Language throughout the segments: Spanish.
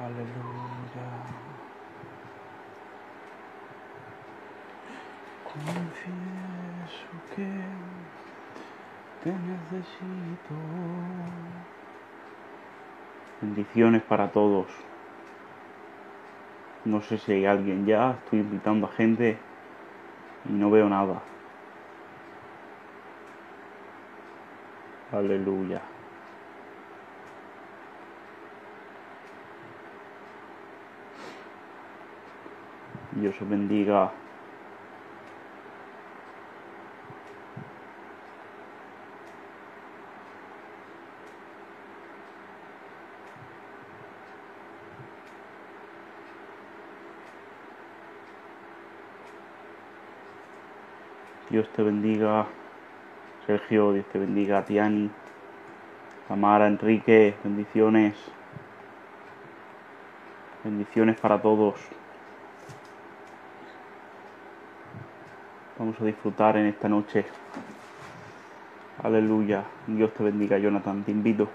Aleluya. Confieso que te necesito. Bendiciones para todos. No sé si hay alguien ya, estoy invitando a gente y no veo nada. Aleluya. Dios os bendiga. Dios te bendiga, Sergio. Dios te bendiga, Tiani, Tamara, Enrique. Bendiciones. Bendiciones para todos. Vamos a disfrutar en esta noche. Aleluya. Dios te bendiga, Jonathan. Te invito.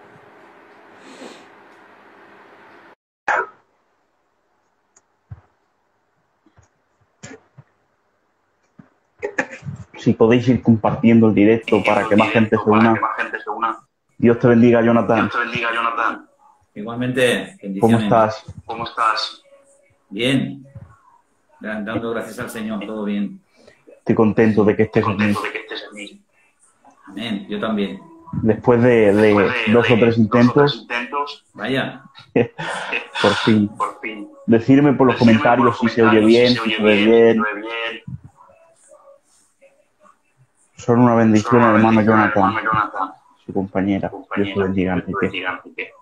Si podéis ir compartiendo el directo para que más gente se una. Dios te bendiga, Jonathan. Dios te bendiga, Jonathan. Igualmente, bendiciones. ¿Cómo estás? ¿Cómo estás? Bien. Dando gracias al Señor, todo bien. Estoy contento de que estés aquí. Amén, yo también. Después de dos o tres intentos. Vaya. Por fin. Decirme por los comentarios si se oye bien, si se ve bien. Son una bendición, hermano Jonathan. Su compañera. Dios te bendiga, Enrique.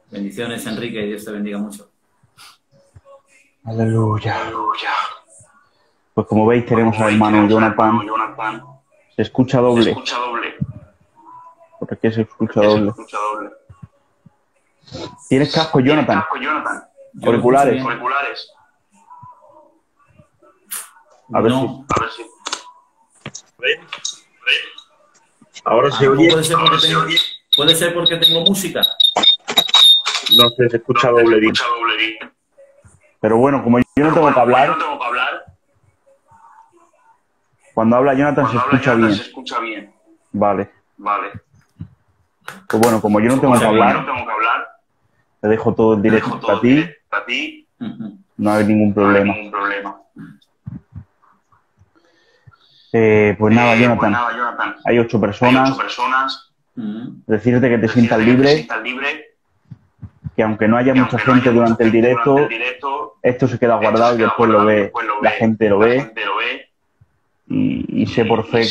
Bendiciones, Enrique. Dios te bendiga mucho. Aleluya. Pues como veis, tenemos al hermano Jonathan. Se escucha doble. ¿Por qué se escucha doble? ¿Tienes casco, Jonathan? ¿Auriculares? A ver si. Ahora se oye. Puede ser porque tengo música. No sé, se escucha doble. Pero bueno, como yo no tengo que hablar, cuando habla Jonathan se escucha bien. Vale. Pues bueno, como yo no tengo que hablar, te dejo todo el directo para ti. No hay ningún problema. Pues nada, Jonathan. Hay 8 personas. Decirte que te sientas libre. Que aunque no haya mucha gente durante el directo, esto se queda guardado y después lo ve, la gente lo ve. Y sé por fe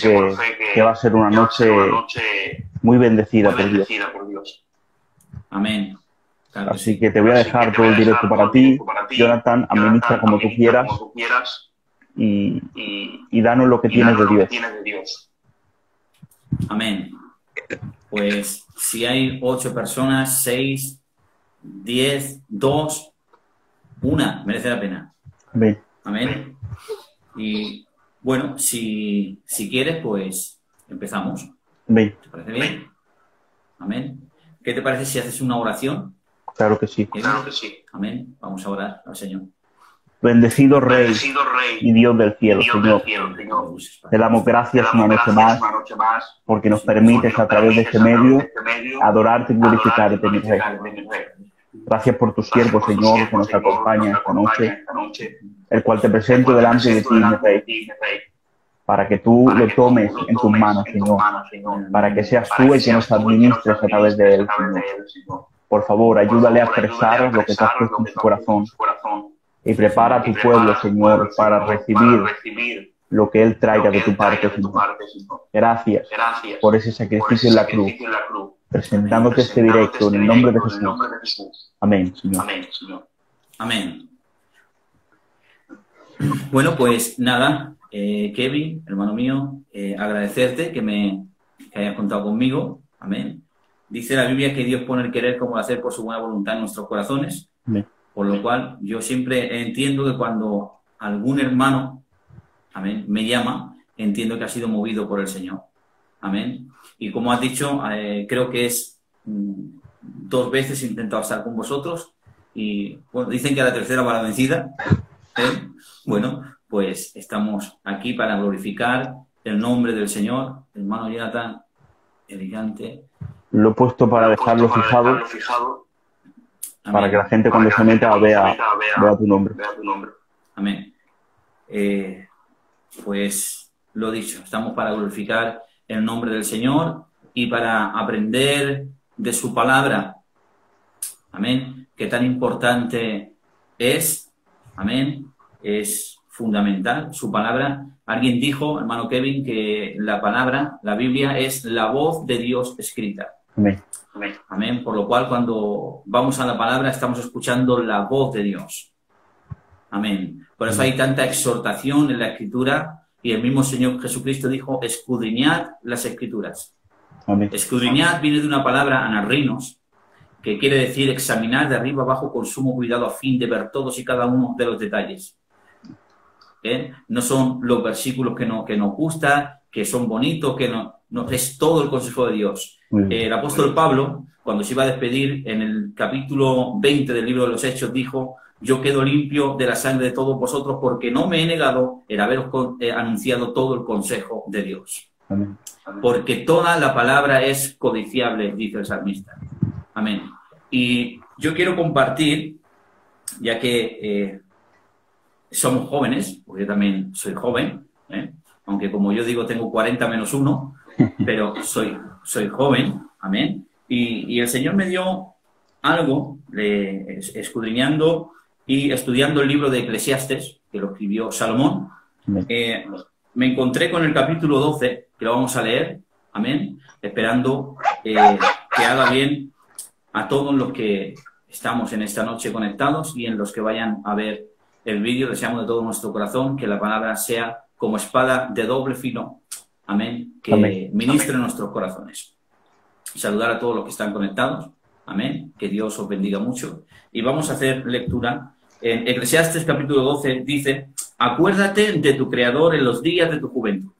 que va a ser una noche muy bendecida por Dios. Amén. Claro, así que te voy a dejar todo el directo para ti. Jonathan, administra como tú quieras y danos lo que tienes de Dios. Amén. Pues si hay 8 personas, 6, 10, 2, 1, merece la pena. Amén. Amén. Y bueno, si quieres, pues empezamos. Amén. ¿Te parece bien? Amén. ¿Qué te parece si haces una oración? Claro que sí. Amén. Vamos a orar al Señor. Bendecido Rey y Dios del cielo, Señor. Te damos gracias una noche más porque nos permites a través de este medio adorarte y glorificarte, mi Rey. Gracias por tu siervo, Señor, que nos acompaña esta noche, el cual te presento delante de ti, mi Rey, para que tú lo tomes en tus manos, Señor, para que seas tú el que nos administres a través de él, Señor. Por favor, ayúdale a expresar lo que te has puesto en su corazón y prepara a tu pueblo, Señor, para recibir lo que él traiga de tu parte, Señor. Gracias por ese sacrificio en la cruz, presentándote este directo en el nombre de Jesús. Amén, Señor. Amén. Bueno, pues nada, Kevin, hermano mío, agradecerte que hayas contado conmigo. Amén. Dice la Biblia que Dios pone el querer como el hacer por su buena voluntad en nuestros corazones. Amén. Por lo cual, yo siempre entiendo que cuando algún hermano, amén, me llama, entiendo que ha sido movido por el Señor. Amén. Y como has dicho, creo que es 2 veces he intentado estar con vosotros y bueno, dicen que a la tercera va la vencida. Bueno, pues estamos aquí para glorificar el nombre del Señor. Hermano Jonathan, elegante. Lo he puesto para dejarlo fijado, para que la gente cuando se meta vea tu nombre. Amén. Pues lo dicho, estamos para glorificar el nombre del Señor y para aprender de su palabra. Amén. Que tan importante es. Amén. Es fundamental su palabra. Alguien dijo, hermano Kevin, que la palabra, la Biblia, es la voz de Dios escrita. Amén. Amén. Amén. Por lo cual, cuando vamos a la palabra, estamos escuchando la voz de Dios. Amén. Por eso hay tanta exhortación en la Escritura, y el mismo Señor Jesucristo dijo, escudriñad las Escrituras. Amén. Escudriñad viene de una palabra anarrinos, que quiere decir examinar de arriba abajo con sumo cuidado a fin de ver todos y cada uno de los detalles. No son los versículos que nos gustan, que son bonitos, que no es todo el consejo de Dios. El apóstol Pablo, cuando se iba a despedir en el capítulo 20 del libro de los Hechos, dijo, yo quedo limpio de la sangre de todos vosotros porque no me he negado en haberos anunciado todo el consejo de Dios. Amén. Porque toda la palabra es codiciable, dice el salmista. Amén. Y yo quiero compartir, ya que somos jóvenes, porque yo también soy joven, aunque como yo digo tengo 40 menos 1, pero soy joven, amén. Y el Señor me dio algo, escudriñando y estudiando el libro de Eclesiastes, que lo escribió Salomón. Me encontré con el capítulo 12, que lo vamos a leer, amén, esperando que haga bien a todos los que estamos en esta noche conectados y en los que vayan a ver el vídeo. Deseamos de todo nuestro corazón que la palabra sea como espada de doble filo, amén, que ministre en nuestros corazones. Saludar a todos los que están conectados, amén, que Dios os bendiga mucho. Y vamos a hacer lectura. En Eclesiastes capítulo 12 dice, acuérdate de tu Creador en los días de tu juventud.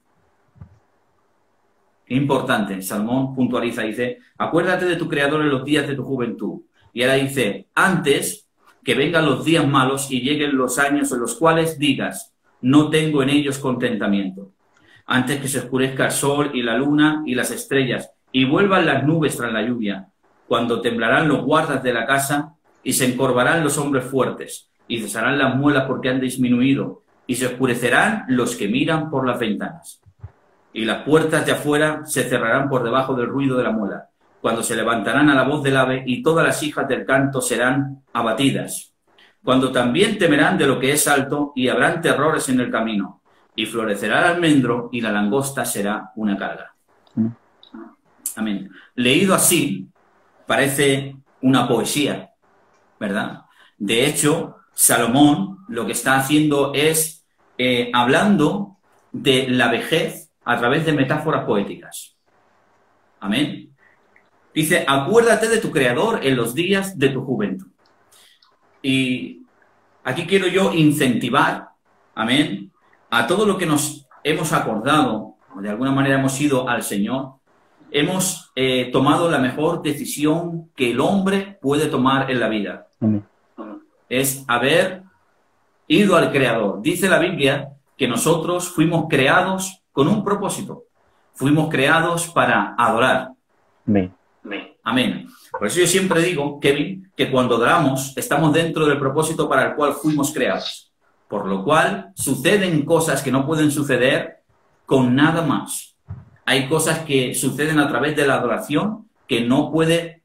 Importante, Salmón puntualiza, dice, acuérdate de tu Creador en los días de tu juventud. Y ahora dice, antes que vengan los días malos y lleguen los años en los cuales digas, no tengo en ellos contentamiento. Antes que se oscurezca el sol y la luna y las estrellas y vuelvan las nubes tras la lluvia, cuando temblarán los guardas de la casa y se encorvarán los hombres fuertes y cesarán las muelas porque han disminuido y se oscurecerán los que miran por las ventanas. Y las puertas de afuera se cerrarán por debajo del ruido de la muela, cuando se levantarán a la voz del ave y todas las hijas del canto serán abatidas, cuando también temerán de lo que es alto y habrán terrores en el camino, y florecerá el almendro y la langosta será una carga. Amén. Leído así, parece una poesía, ¿verdad? De hecho, Salomón lo que está haciendo es hablando de la vejez a través de metáforas poéticas. Amén. Dice, acuérdate de tu Creador en los días de tu juventud. Y aquí quiero yo incentivar, amén, a todo lo que nos hemos acordado, o de alguna manera hemos ido al Señor, hemos tomado la mejor decisión que el hombre puede tomar en la vida. Amén. Es haber ido al Creador. Dice la Biblia que nosotros fuimos creados con un propósito. Fuimos creados para adorar. Amén. Amén. Por eso yo siempre digo, Kevin, que cuando adoramos estamos dentro del propósito para el cual fuimos creados. Por lo cual suceden cosas que no pueden suceder con nada más. Hay cosas que suceden a través de la adoración que no puede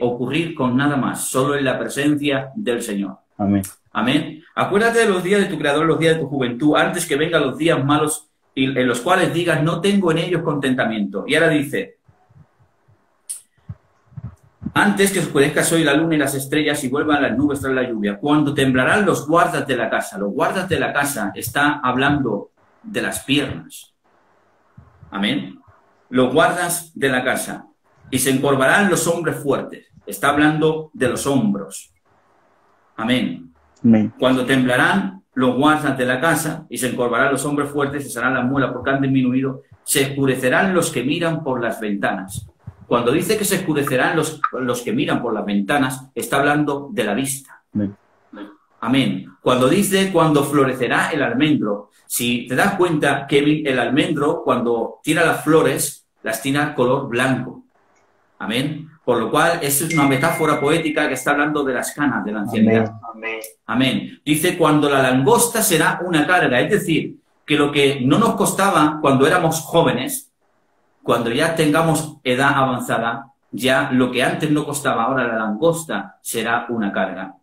ocurrir con nada más, solo en la presencia del Señor. Amén. Amén. Acuérdate de los días de tu Creador, los días de tu juventud, antes que vengan los días malos y en los cuales digas, no tengo en ellos contentamiento. Y ahora dice, antes que oscurezca hoy la luna y las estrellas y vuelvan las nubes tras la lluvia, cuando temblarán los guardas de la casa. Los guardas de la casa está hablando de las piernas. Amén. Los guardas de la casa. Y se encorvarán los hombres fuertes. Está hablando de los hombros. Amén. Amén. Cuando temblarán los guardas de la casa y se encorvarán los hombres fuertes, cesarán las muelas porque han disminuido, se oscurecerán los que miran por las ventanas. Cuando dice que se oscurecerán los que miran por las ventanas, está hablando de la vista. Amén. Amén. Cuando dice, cuando florecerá el almendro, si te das cuenta, Kevin, el almendro, cuando tira las flores, las tira color blanco. Amén. Por lo cual, eso es una metáfora poética que está hablando de las canas de la ancianidad. Amén. Amén. Dice, cuando la langosta será una carga. Es decir, que lo que no nos costaba cuando éramos jóvenes, cuando ya tengamos edad avanzada, ya lo que antes no costaba, ahora la langosta será una carga.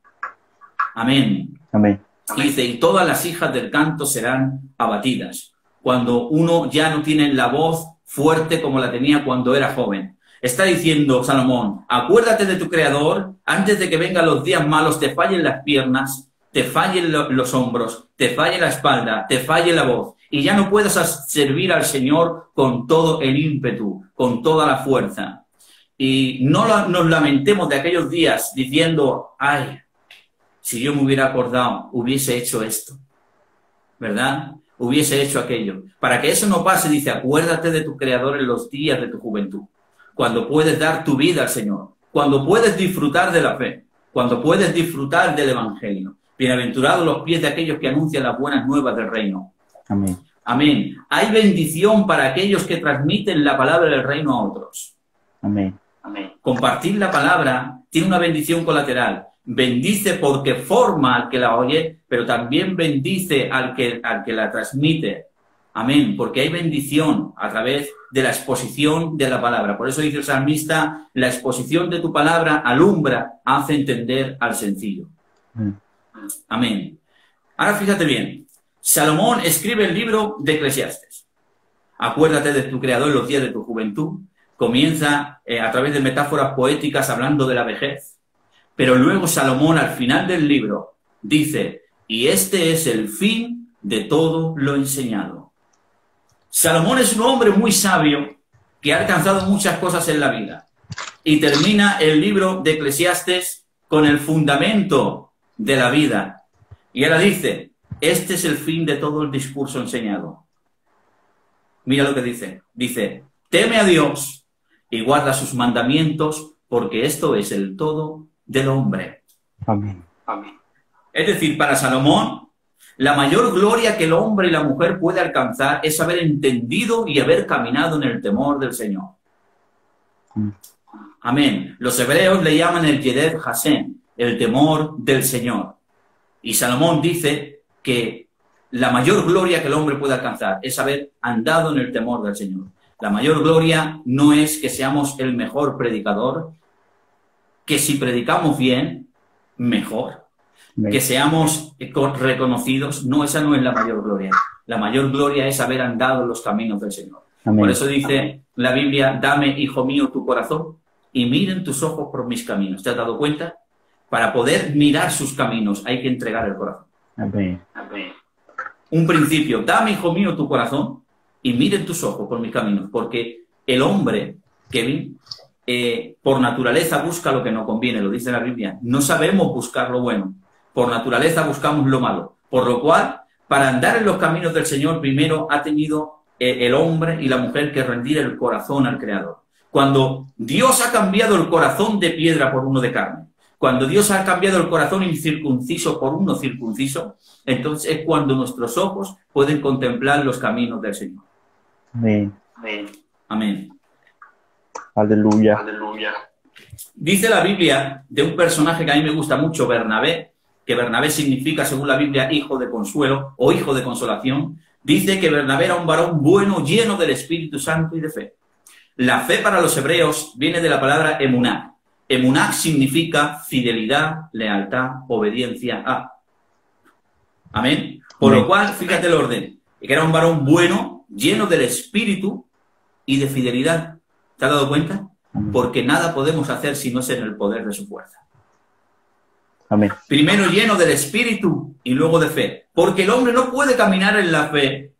Amén. Amén. Y dice, y todas las hijas del canto serán abatidas. Cuando uno ya no tiene la voz fuerte como la tenía cuando era joven. Está diciendo Salomón, acuérdate de tu Creador antes de que vengan los días malos, te fallen las piernas, te fallen los hombros, te falle la espalda, te falle la voz. Y ya no puedas servir al Señor con todo el ímpetu, con toda la fuerza. Y no nos lamentemos de aquellos días diciendo, ay, si yo me hubiera acordado, hubiese hecho esto, ¿verdad? Hubiese hecho aquello. Para que eso no pase, dice, acuérdate de tu Creador en los días de tu juventud, cuando puedes dar tu vida al Señor, cuando puedes disfrutar de la fe, cuando puedes disfrutar del Evangelio. Bienaventurados los pies de aquellos que anuncian las buenas nuevas del reino. Amén. Amén. Hay bendición para aquellos que transmiten la palabra del reino a otros. Amén. Amén. Compartir la palabra tiene una bendición colateral. Bendice porque forma al que la oye, pero también bendice al que la transmite. Amén. Porque hay bendición a través de la exposición de la palabra. Por eso dice el salmista, la exposición de tu palabra alumbra, hace entender al sencillo. Amén. Ahora fíjate bien. Salomón escribe el libro de Eclesiastes. Acuérdate de tu Creador en los días de tu juventud. Comienza a través de metáforas poéticas hablando de la vejez. Pero luego Salomón al final del libro dice, y este es el fin de todo lo enseñado. Salomón es un hombre muy sabio que ha alcanzado muchas cosas en la vida. Y termina el libro de Eclesiastes con el fundamento de la vida. Y ahora dice, este es el fin de todo el discurso enseñado. Mira lo que dice. Dice, teme a Dios y guarda sus mandamientos, porque esto es el todo del hombre. Amén. Amén. Es decir, para Salomón, la mayor gloria que el hombre y la mujer puede alcanzar es haber entendido y haber caminado en el temor del Señor. Amén. Los hebreos le llaman el Yered Hashem, el temor del Señor. Y Salomón dice que la mayor gloria que el hombre puede alcanzar es haber andado en el temor del Señor. La mayor gloria no es que seamos el mejor predicador, que si predicamos bien, mejor. Que seamos reconocidos, no, esa no es la mayor gloria. La mayor gloria es haber andado en los caminos del Señor. Amén. Por eso dice la Biblia, dame, hijo mío, tu corazón y miren tus ojos por mis caminos. ¿Te has dado cuenta? Para poder mirar sus caminos hay que entregar el corazón. Amén. Amén. Un principio, dame, hijo mío, tu corazón y miren tus ojos por mis caminos. Porque el hombre, Kevin, por naturaleza busca lo que no conviene, lo dice la Biblia. No sabemos buscar lo bueno. Por naturaleza buscamos lo malo. Por lo cual, para andar en los caminos del Señor, primero ha tenido el hombre y la mujer que rendir el corazón al Creador. Cuando Dios ha cambiado el corazón de piedra por uno de carne, cuando Dios ha cambiado el corazón incircunciso por uno circunciso, entonces es cuando nuestros ojos pueden contemplar los caminos del Señor. Amén. Amén. Amén. Aleluya. Aleluya. Dice la Biblia de un personaje que a mí me gusta mucho, Bernabé, que Bernabé significa, según la Biblia, hijo de consuelo o hijo de consolación. Dice que Bernabé era un varón bueno, lleno del Espíritu Santo y de fe. La fe para los hebreos viene de la palabra emuná. Emuná significa fidelidad, lealtad, obediencia a. Amén. Por lo cual, fíjate el orden, que era un varón bueno, lleno del Espíritu y de fidelidad. ¿Te has dado cuenta? Porque nada podemos hacer si no es en el poder de su fuerza. Amén. Primero lleno del Espíritu y luego de fe. Porque el hombre no puede caminar en la fe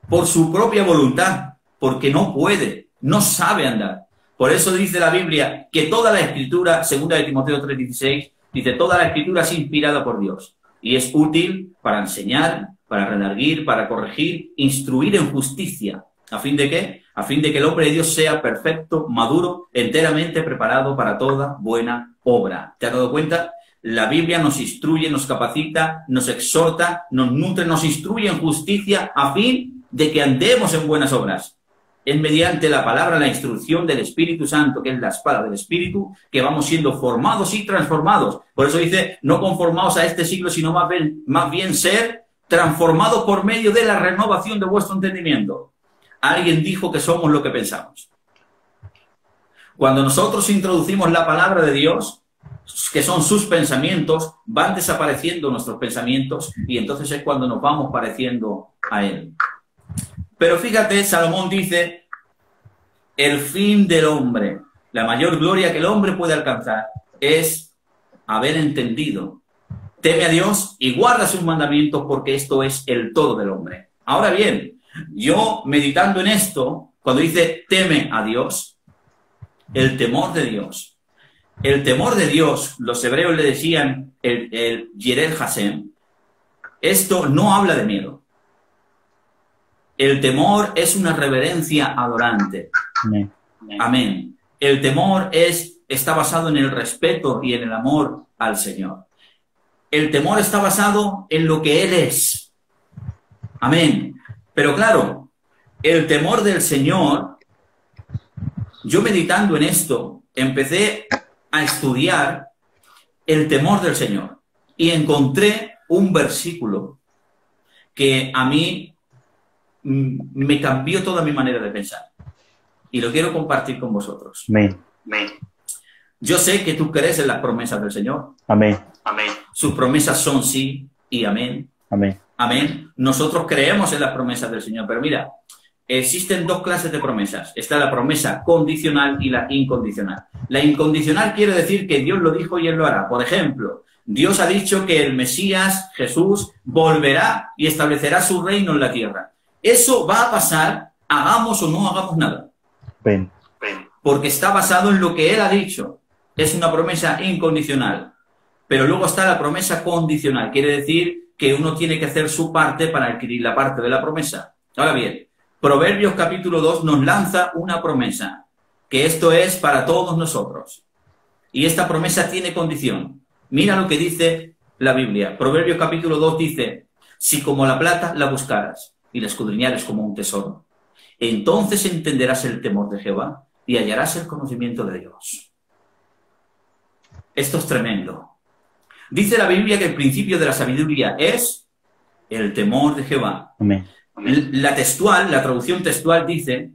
por su propia voluntad, porque no puede, no sabe andar. Por eso dice la Biblia que toda la Escritura, segunda de Timoteo 3:16, dice, toda la Escritura es inspirada por Dios y es útil para enseñar, para redarguir, para corregir, instruir en justicia. ¿A fin de qué? A fin de que el hombre de Dios sea perfecto, maduro, enteramente preparado para toda buena obra. ¿Te has dado cuenta? La Biblia nos instruye, nos capacita, nos exhorta, nos nutre, nos instruye en justicia a fin de que andemos en buenas obras. Es mediante la palabra, la instrucción del Espíritu Santo, que es la espada del Espíritu, que vamos siendo formados y transformados. Por eso dice, no conformados a este siglo, sino más bien ser transformados por medio de la renovación de vuestro entendimiento. Alguien dijo que somos lo que pensamos. Cuando nosotros introducimos la palabra de Dios, que son sus pensamientos, van desapareciendo nuestros pensamientos y entonces es cuando nos vamos pareciendo a Él. Pero fíjate, Salomón dice, el fin del hombre, la mayor gloria que el hombre puede alcanzar es haber entendido. Teme a Dios y guarda sus mandamientos porque esto es el todo del hombre. Ahora bien, yo meditando en esto, cuando dice teme a Dios, el temor de Dios. El temor de Dios, los hebreos le decían el Yerel Hashem. Esto no habla de miedo. El temor es una reverencia adorante. Amén. Amén. El temor está basado en el respeto y en el amor al Señor. El temor está basado en lo que Él es. Amén. Pero claro, el temor del Señor, yo meditando en esto, empecé a estudiar el temor del Señor y encontré un versículo que a mí me cambió toda mi manera de pensar y lo quiero compartir con vosotros. Amén. Yo sé que tú crees en las promesas del Señor. Amén. Amén. Sus promesas son sí y amén. Amén. Amén. Nosotros creemos en las promesas del Señor, pero mira, existen dos clases de promesas. Está la promesa condicional y la incondicional. La incondicional quiere decir que Dios lo dijo y Él lo hará. Por ejemplo, Dios ha dicho que el Mesías, Jesús, volverá y establecerá su reino en la tierra. Eso va a pasar, hagamos o no hagamos nada. Amén. Porque está basado en lo que Él ha dicho. Es una promesa incondicional. Pero luego está la promesa condicional. Quiere decir que uno tiene que hacer su parte para adquirir la parte de la promesa. Ahora bien, Proverbios capítulo 2 nos lanza una promesa, que esto es para todos nosotros. Y esta promesa tiene condición. Mira lo que dice la Biblia. Proverbios capítulo 2 dice, si como la plata la buscaras y la escudriñares como un tesoro, entonces entenderás el temor de Jehová y hallarás el conocimiento de Dios. Esto es tremendo. Dice la Biblia que el principio de la sabiduría es el temor de Jehová. Amén. La traducción textual dice,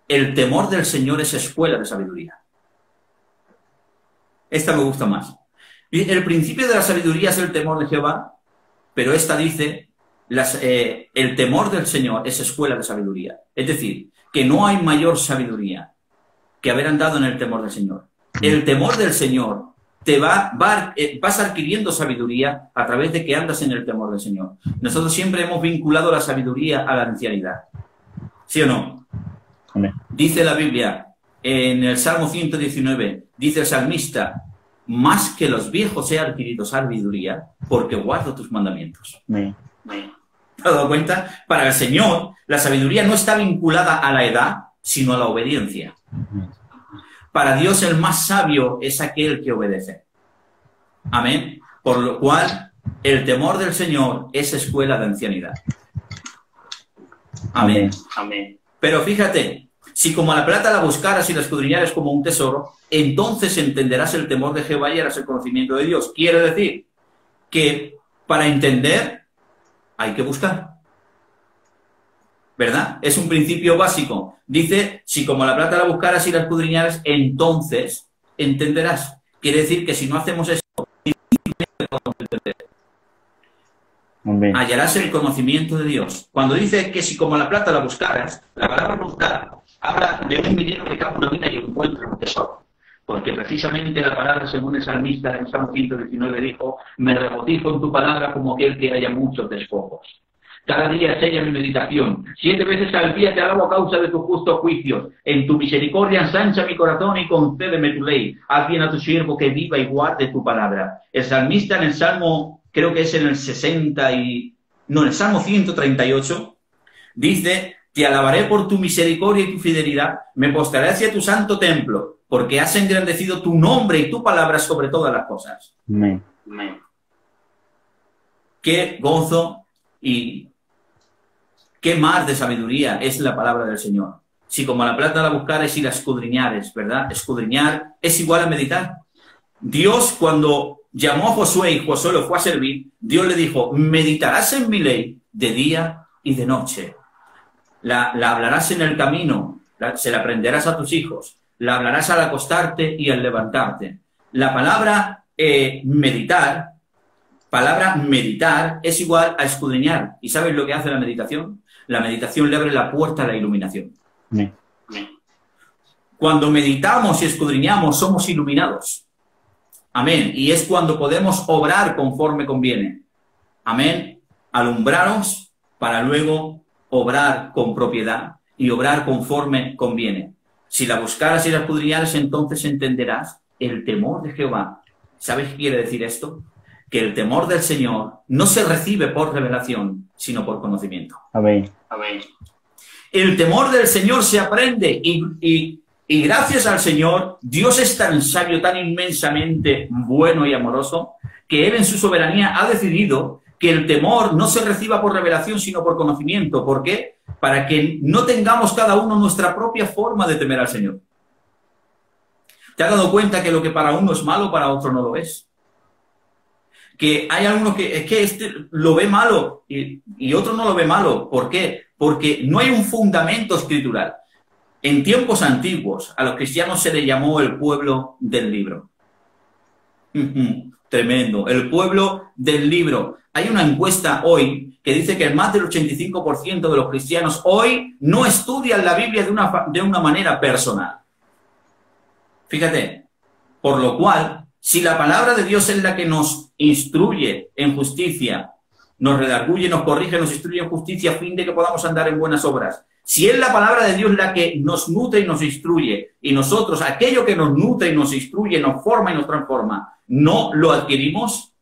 el temor del Señor es escuela de sabiduría. Esta me gusta más. El principio de la sabiduría es el temor de Jehová, pero esta dice, el temor del Señor es escuela de sabiduría. Es decir, que no hay mayor sabiduría que haber andado en el temor del Señor. El temor del Señor vas adquiriendo sabiduría a través de que andas en el temor del Señor. Nosotros siempre hemos vinculado la sabiduría a la ancianidad. ¿Sí o no? Amén. Dice la Biblia, en el Salmo 119, dice el salmista, más que los viejos he adquirido sabiduría porque guardo tus mandamientos. Amén. ¿Te has dado cuenta? Para el Señor, la sabiduría no está vinculada a la edad, sino a la obediencia. Para Dios el más sabio es aquel que obedece. Amén. Por lo cual, el temor del Señor es escuela de ancianidad. Amén. Amén. Pero fíjate, si como la plata la buscaras y la escudriñaras como un tesoro, entonces entenderás el temor de Jehová y harás el conocimiento de Dios. Quiere decir que para entender hay que buscar. ¿Verdad? Es un principio básico. Dice, si como la plata la buscaras y la escudriñaras, entonces entenderás. Quiere decir que si no hacemos esto, hallarás el conocimiento de Dios. Cuando dice que si como la plata la buscaras, la palabra buscar habla de un minero que cava una mina y encuentra un tesoro. Porque precisamente la palabra, según el salmista en Salmo 119, dijo, me regocijo en tu palabra como aquel que haya muchos despojos. Cada día sella mi meditación. 7 veces al día te alabo a causa de tus justos juicios. En tu misericordia ensancha mi corazón y concédeme tu ley. Haz bien a tu siervo que viva y guarde tu palabra. El salmista en el Salmo, creo que es en el Salmo 138, dice Te alabaré por tu misericordia y tu fidelidad. Me postraré hacia tu santo templo, porque has engrandecido tu nombre y tu palabra sobre todas las cosas. Amén. Amén. Qué gozo y qué mar de sabiduría es la palabra del Señor. Si como la plata la buscares y la escudriñares, ¿verdad? Escudriñar es igual a meditar. Dios, cuando llamó a Josué y Josué lo fue a servir, Dios le dijo, meditarás en mi ley de día y de noche. La hablarás en el camino, se la aprenderás a tus hijos, la hablarás al acostarte y al levantarte. La palabra meditar es igual a escudriñar. ¿Y sabes lo que hace la meditación? La meditación le abre la puerta a la iluminación. Sí. Cuando meditamos y escudriñamos, somos iluminados. Amén. Y es cuando podemos obrar conforme conviene. Amén. Alumbraros para luego obrar con propiedad y obrar conforme conviene. Si la buscaras y la escudriñaras, entonces entenderás el temor de Jehová. ¿Sabes qué quiere decir esto? Que el temor del Señor no se recibe por revelación, sino por conocimiento. Amén. Amén. El temor del Señor se aprende y gracias al Señor, Dios es tan sabio, tan inmensamente bueno y amoroso, que Él en su soberanía ha decidido que el temor no se reciba por revelación, sino por conocimiento. ¿Por qué? Para que no tengamos cada uno nuestra propia forma de temer al Señor. ¿Te has dado cuenta que lo que para uno es malo, para otro no lo es? Que hay algunos que es que este lo ve malo y otro no lo ve malo. ¿Por qué? Porque no hay un fundamento escritural. En tiempos antiguos, a los cristianos se les llamó el pueblo del libro. Tremendo. El pueblo del libro. Hay una encuesta hoy que dice que más del 85% de los cristianos hoy no estudian la Biblia de una manera personal. Fíjate. Por lo cual, si la palabra de Dios es la que nos instruye en justicia, nos redarguye, nos corrige, nos instruye en justicia a fin de que podamos andar en buenas obras. Si es la palabra de Dios la que nos nutre y nos instruye, y nosotros, aquello que nos nutre y nos instruye, nos forma y nos transforma, no lo adquirimos,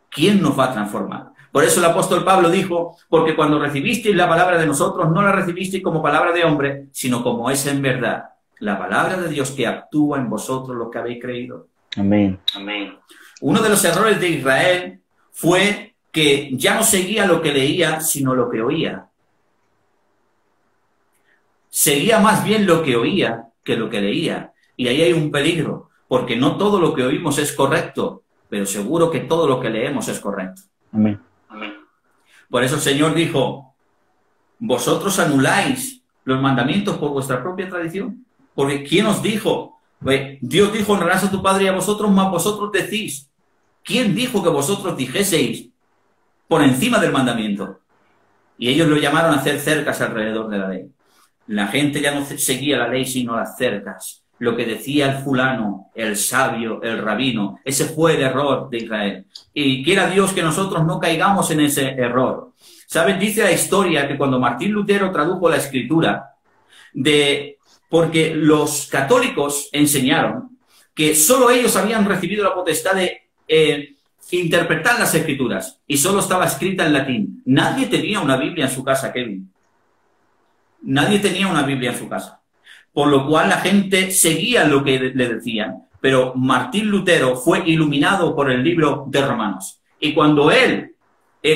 ¿quién nos va a transformar? Por eso el apóstol Pablo dijo, porque cuando recibisteis la palabra de nosotros, no la recibisteis como palabra de hombre, sino como es en verdad, la palabra de Dios que actúa en vosotros los que habéis creído. Amén. Amén. Uno de los errores de Israel fue que ya no seguía lo que leía, sino lo que oía. Seguía más bien lo que oía que lo que leía. Y ahí hay un peligro, porque no todo lo que oímos es correcto, pero seguro que todo lo que leemos es correcto. Amén. Amén. Por eso el Señor dijo, vosotros anuláis los mandamientos por vuestra propia tradición. Porque ¿quién os dijo? Dios dijo, honrarás a tu padre y a vosotros, mas vosotros decís. ¿Quién dijo que vosotros dijeseis por encima del mandamiento? Y ellos lo llamaron a hacer cercas alrededor de la ley. La gente ya no seguía la ley, sino las cercas. Lo que decía el fulano, el sabio, el rabino. Ese fue el error de Israel. Y quiera Dios que nosotros no caigamos en ese error. ¿Saben? Dice la historia que cuando Martín Lutero tradujo la escritura, porque los católicos enseñaron que solo ellos habían recibido la potestad de interpretar las escrituras y solo estaba escrita en latín. Nadie tenía una Biblia en su casa, Kevin. Nadie tenía una Biblia en su casa. Por lo cual la gente seguía lo que le decían. Pero Martín Lutero fue iluminado por el libro de Romanos. Y cuando él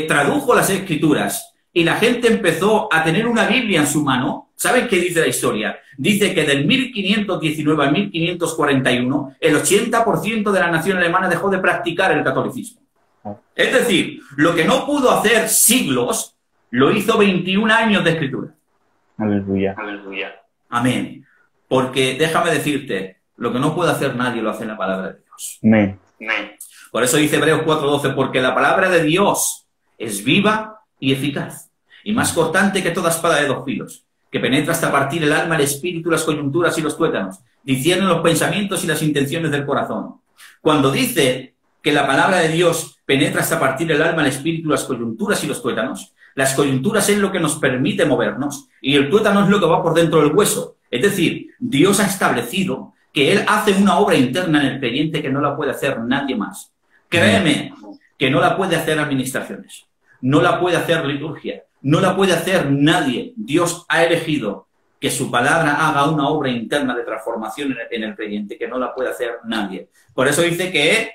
tradujo las escrituras y la gente empezó a tener una Biblia en su mano, ¿saben qué dice la historia? Dice que del 1519 al 1541, el 80% de la nación alemana dejó de practicar el catolicismo. Es decir, lo que no pudo hacer siglos, lo hizo 21 años de escritura. Aleluya. Aleluya. Amén. Porque déjame decirte, lo que no puede hacer nadie lo hace en la palabra de Dios. Amén. Amén. Por eso dice Hebreos 4:12, porque la palabra de Dios es viva y eficaz, y más cortante que toda espada de dos filos, que penetra hasta partir el alma, el espíritu, las coyunturas y los tuétanos, discierne los pensamientos y las intenciones del corazón. Cuando dice que la palabra de Dios penetra hasta partir el alma, el espíritu, las coyunturas y los tuétanos, las coyunturas es lo que nos permite movernos y el tuétano es lo que va por dentro del hueso. Es decir, Dios ha establecido que Él hace una obra interna en el creyente que no la puede hacer nadie más. Créeme que no la puede hacer administraciones, no la puede hacer liturgia, no la puede hacer nadie. Dios ha elegido que su palabra haga una obra interna de transformación en el creyente, que no la puede hacer nadie. Por eso dice que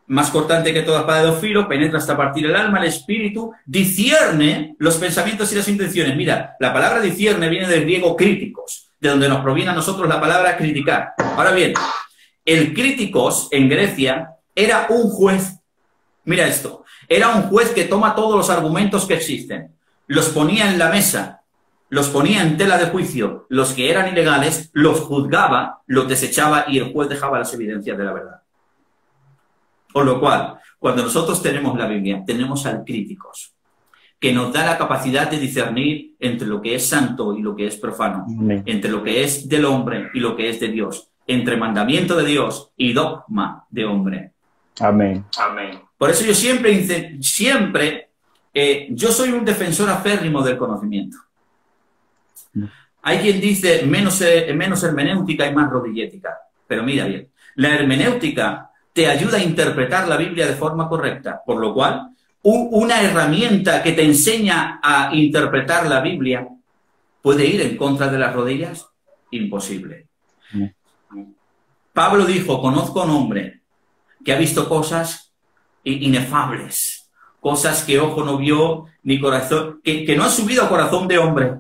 más cortante que toda espada de dos filos, penetra hasta partir el alma, el espíritu, discierne los pensamientos y las intenciones. Mira, la palabra discierne viene del griego críticos, de donde nos proviene a nosotros la palabra criticar. Ahora bien, el críticos en Grecia era un juez. Mira esto, era un juez que toma todos los argumentos que existen, los ponía en la mesa, los ponía en tela de juicio, los que eran ilegales, los juzgaba, los desechaba y el juez dejaba las evidencias de la verdad. Por lo cual, cuando nosotros tenemos la Biblia, tenemos al críticos, que nos da la capacidad de discernir entre lo que es santo y lo que es profano, entre lo que es del hombre y lo que es de Dios, entre mandamiento de Dios y dogma de hombre. Amén. Amén. Por eso yo siempre, yo soy un defensor aférrimo del conocimiento. Hay quien dice menos hermenéutica y más rodillética. Pero mira bien, la hermenéutica te ayuda a interpretar la Biblia de forma correcta, por lo cual una herramienta que te enseña a interpretar la Biblia puede ir en contra de las rodillas. Imposible. Pablo dijo, conozco a un hombre que ha visto cosas inefables, cosas que ojo no vio, ni corazón, que no han subido a corazón de hombre.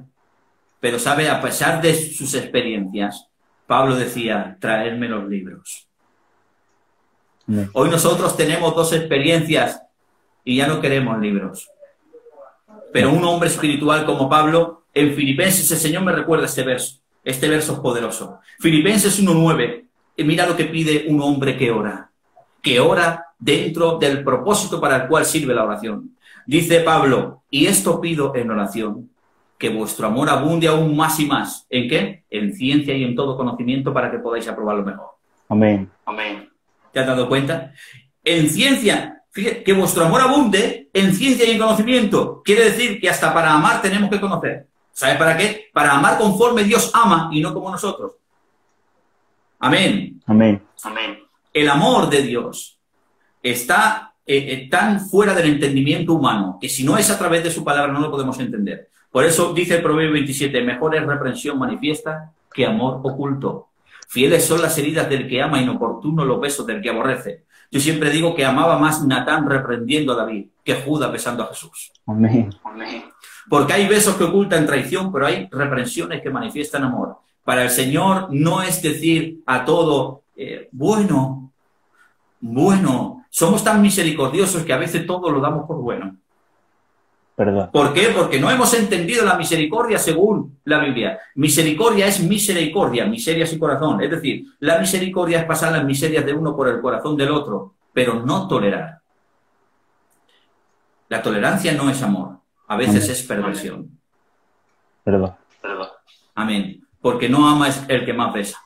Pero sabe, a pesar de sus experiencias, Pablo decía, traedme los libros. Hoy nosotros tenemos dos experiencias y ya no queremos libros. Pero un hombre espiritual como Pablo, en Filipenses, el Señor me recuerda este verso es poderoso. Filipenses 1:9, y mira lo que pide un hombre que ora dentro del propósito para el cual sirve la oración. Dice Pablo, y esto pido en oración, que vuestro amor abunde aún más y más. ¿En qué? En ciencia y en todo conocimiento para que podáis aprobar lo mejor. Amén. Amén. ¿Te has dado cuenta? En ciencia, fíjate, que vuestro amor abunde en ciencia y en conocimiento. Quiere decir que hasta para amar tenemos que conocer. ¿Sabe para qué? Para amar conforme Dios ama y no como nosotros. Amén. Amén. Amén. El amor de Dios está tan fuera del entendimiento humano que si no es a través de su palabra no lo podemos entender. Por eso dice el Proverbio 27, mejor es reprensión manifiesta que amor oculto. Fieles son las heridas del que ama, inoportunos los besos del que aborrece. Yo siempre digo que amaba más Natán reprendiendo a David que Judas besando a Jesús. Amén. Amén. Porque hay besos que ocultan traición, pero hay reprensiones que manifiestan amor. Para el Señor no es decir a todo, bueno, somos tan misericordiosos que a veces todo lo damos por bueno. ¿Verdad? ¿Por qué? Porque no hemos entendido la misericordia según la Biblia. Misericordia es misericordia, miseria y corazón. Es decir, la misericordia es pasar las miserias de uno por el corazón del otro, pero no tolerar. La tolerancia no es amor, a veces Amén. Es perversión. ¿Verdad? Amén. Porque no ama es el que más besa.